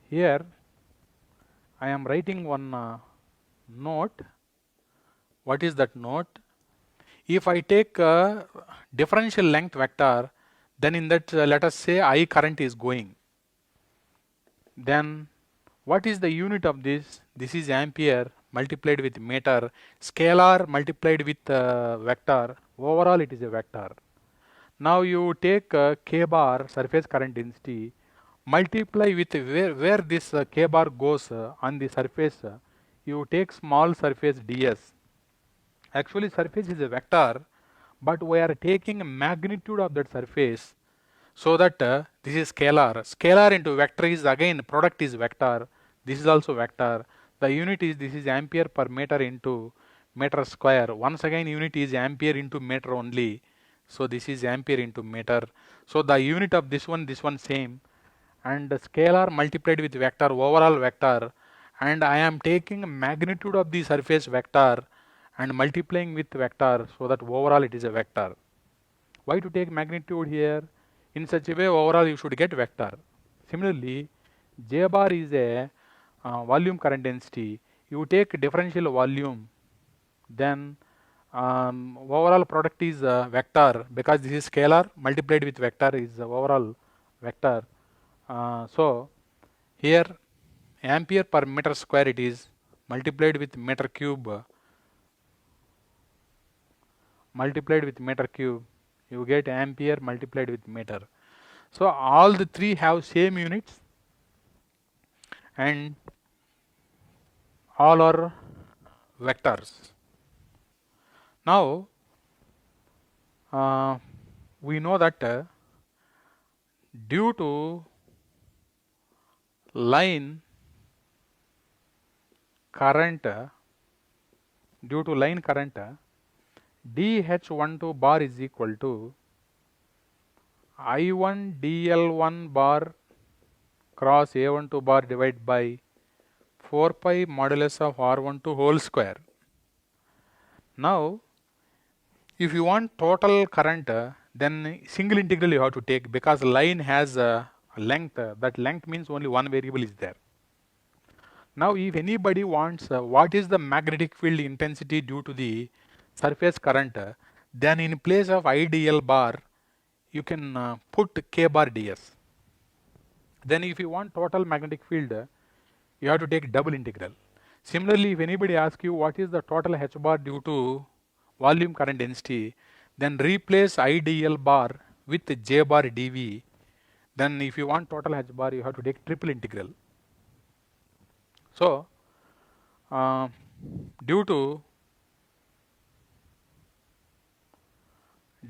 here I am writing one note. What is that note? If I take a differential length vector, then in that let us say I current is going. Then what is the unit of this? This is ampere multiplied with meter, scalar multiplied with vector. Overall it is a vector. Now you take k bar surface current density, multiply with where this k bar goes on the surface, you take small surface ds. Actually surface is a vector, but we are taking magnitude of that surface, so that this is scalar. Scalar into vector is again product is vector. This is also vector. The unit is, this is ampere per meter into meter square. Once again unit is ampere into meter only. So this is ampere into meter. So the unit of this one same, and scalar multiplied with vector, overall vector, and I am taking magnitude of the surface vector and multiplying with vector, so that overall it is a vector. Why to take magnitude here? In such a way overall you should get vector. Similarly, J bar is a volume current density. You take differential volume, then overall product is vector, because this is scalar multiplied with vector is overall vector. So here ampere per meter square it is, multiplied with meter cube, you get ampere multiplied with meter. So all the three have same units and all are vectors. Now we know that due to line current, dH12 bar is equal to I1 dL1 bar cross A12 bar divided by 4 pi modulus of R12 whole square. Now if you want total current, then single integral you have to take, because line has a length. That length means only one variable is there. Now if anybody wants what is the magnetic field intensity due to the surface current, then in place of IDL bar you can put K bar ds. Then if you want total magnetic field, you have to take double integral. Similarly, if anybody asks you what is the total H bar due to volume current density, then replace IDL bar with J bar dV. Then if you want total H bar, you have to take triple integral. So due to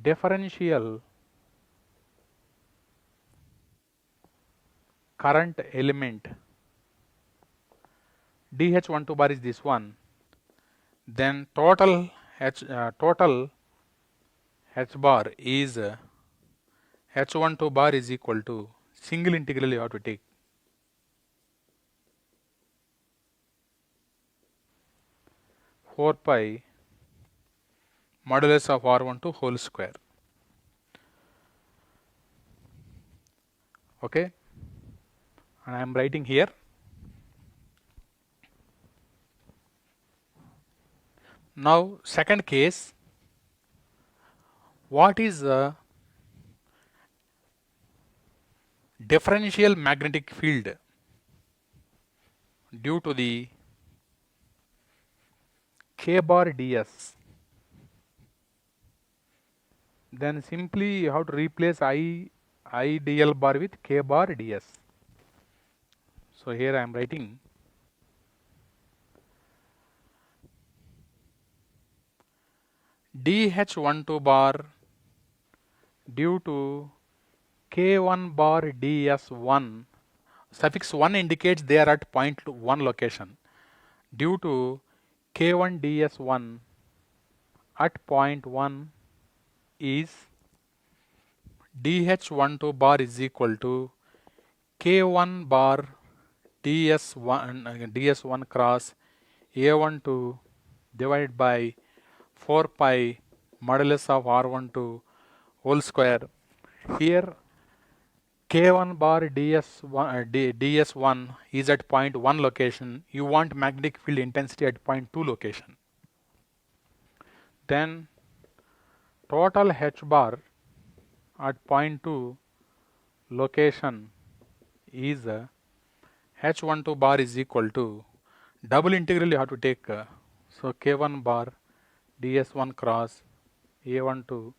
differential current element, dH12 bar is this one, then total H bar is H12 bar is equal to, single integral you have to take, 4 pi modulus of R12 whole square. Okay, and I am writing here. Now second case, what is the differential magnetic field due to the K bar ds? Then simply you have to replace IDL bar with K bar ds. So here I am writing dH12 bar due to K1 bar ds1, suffix 1 indicates they are at point 1 location, due to K1 ds1 at point 1 is dH12 bar is equal to K1 bar ds1 cross A12 divided by 4 pi modulus of R12 whole square. Here K1 bar ds1 is at point 1 location. You want magnetic field intensity at point 2 location. Then total H bar at point 2 location is H12 bar is equal to double integral you have to take. So K1 bar ds1 cross A12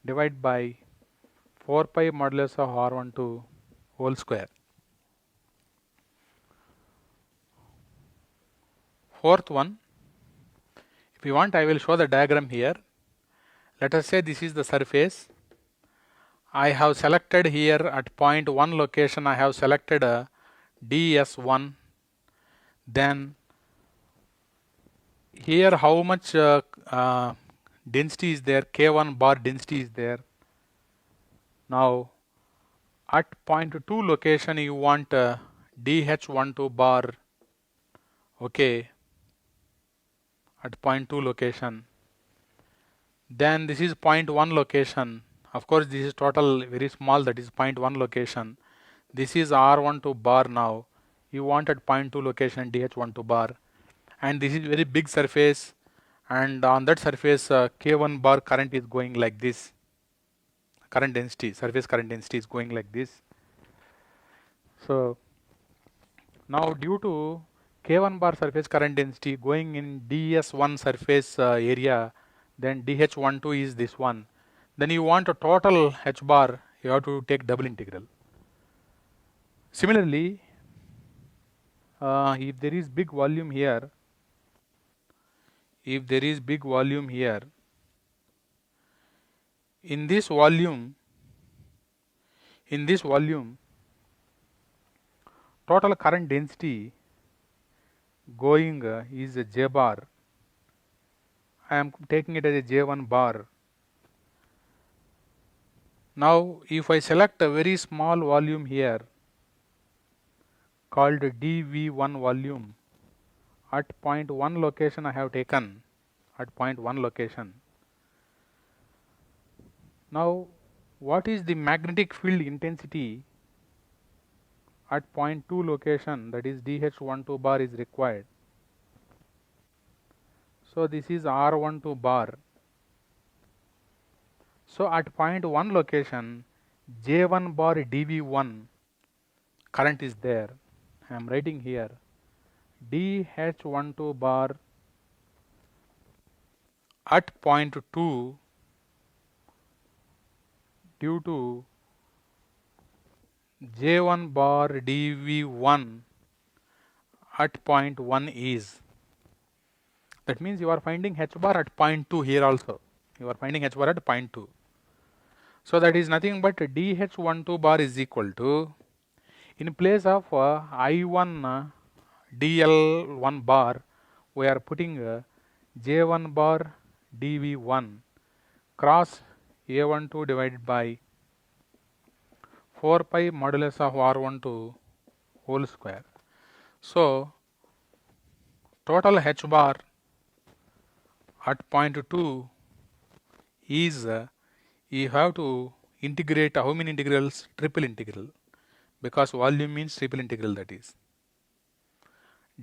divided by 4 pi modulus of R12 whole square. Fourth one, if you want I will show the diagram here. Let us say this is the surface. I have selected here at point 1 location I have selected a ds1. Then here how much density is there, K1 bar density is there. Now at point 2 location you want dH12 bar, okay, at point 2 location. Then this is point 1 location. Of course this is total very small, that is point 1 location. This is R12 bar. Now you want at point 2 location dH12 bar, and this is very big surface, and on that surface K1 bar current is going like this. Current density, surface current density is going like this. So now due to K1 bar surface current density going in ds1 surface area, then dH12 is this one. Then you want a total H bar, you have to take double integral. Similarly, if there is big volume here, in this volume, total current density going is a J bar. I am taking it as a J1 bar. Now if I select a very small volume here called dV1 volume, at point 1 location I have taken, at point 1 location. Now what is the magnetic field intensity at point 2 location, that is dH12 bar is required. So this is R12 bar. So at point 1 location J1 bar dV1 current is there. I am writing here dH12 bar at point 2 due to J1 bar dV1 at point 1 is. That means you are finding H bar at point 2 here also. You are finding H bar at point 2. So that is nothing but dH12 bar is equal to, in place of I1 dL1 bar, we are putting J1 bar dV1 cross A12 divided by 4 pi modulus of R12 whole square. So total H bar at point 2 is you have to integrate how many integrals? Triple integral, because volume means triple integral, that is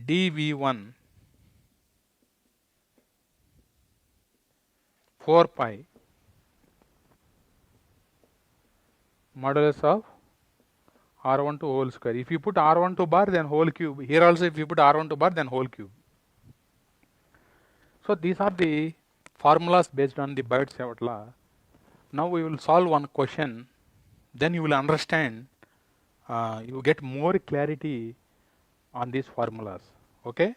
dV1 4 pi modulus of R12 whole square. If you put R12 bar then whole cube. Here also if you put R12 bar then whole cube. So these are the formulas based on the Biot-Savart law. Now we will solve one question, then you will understand, you get more clarity on these formulas. Okay.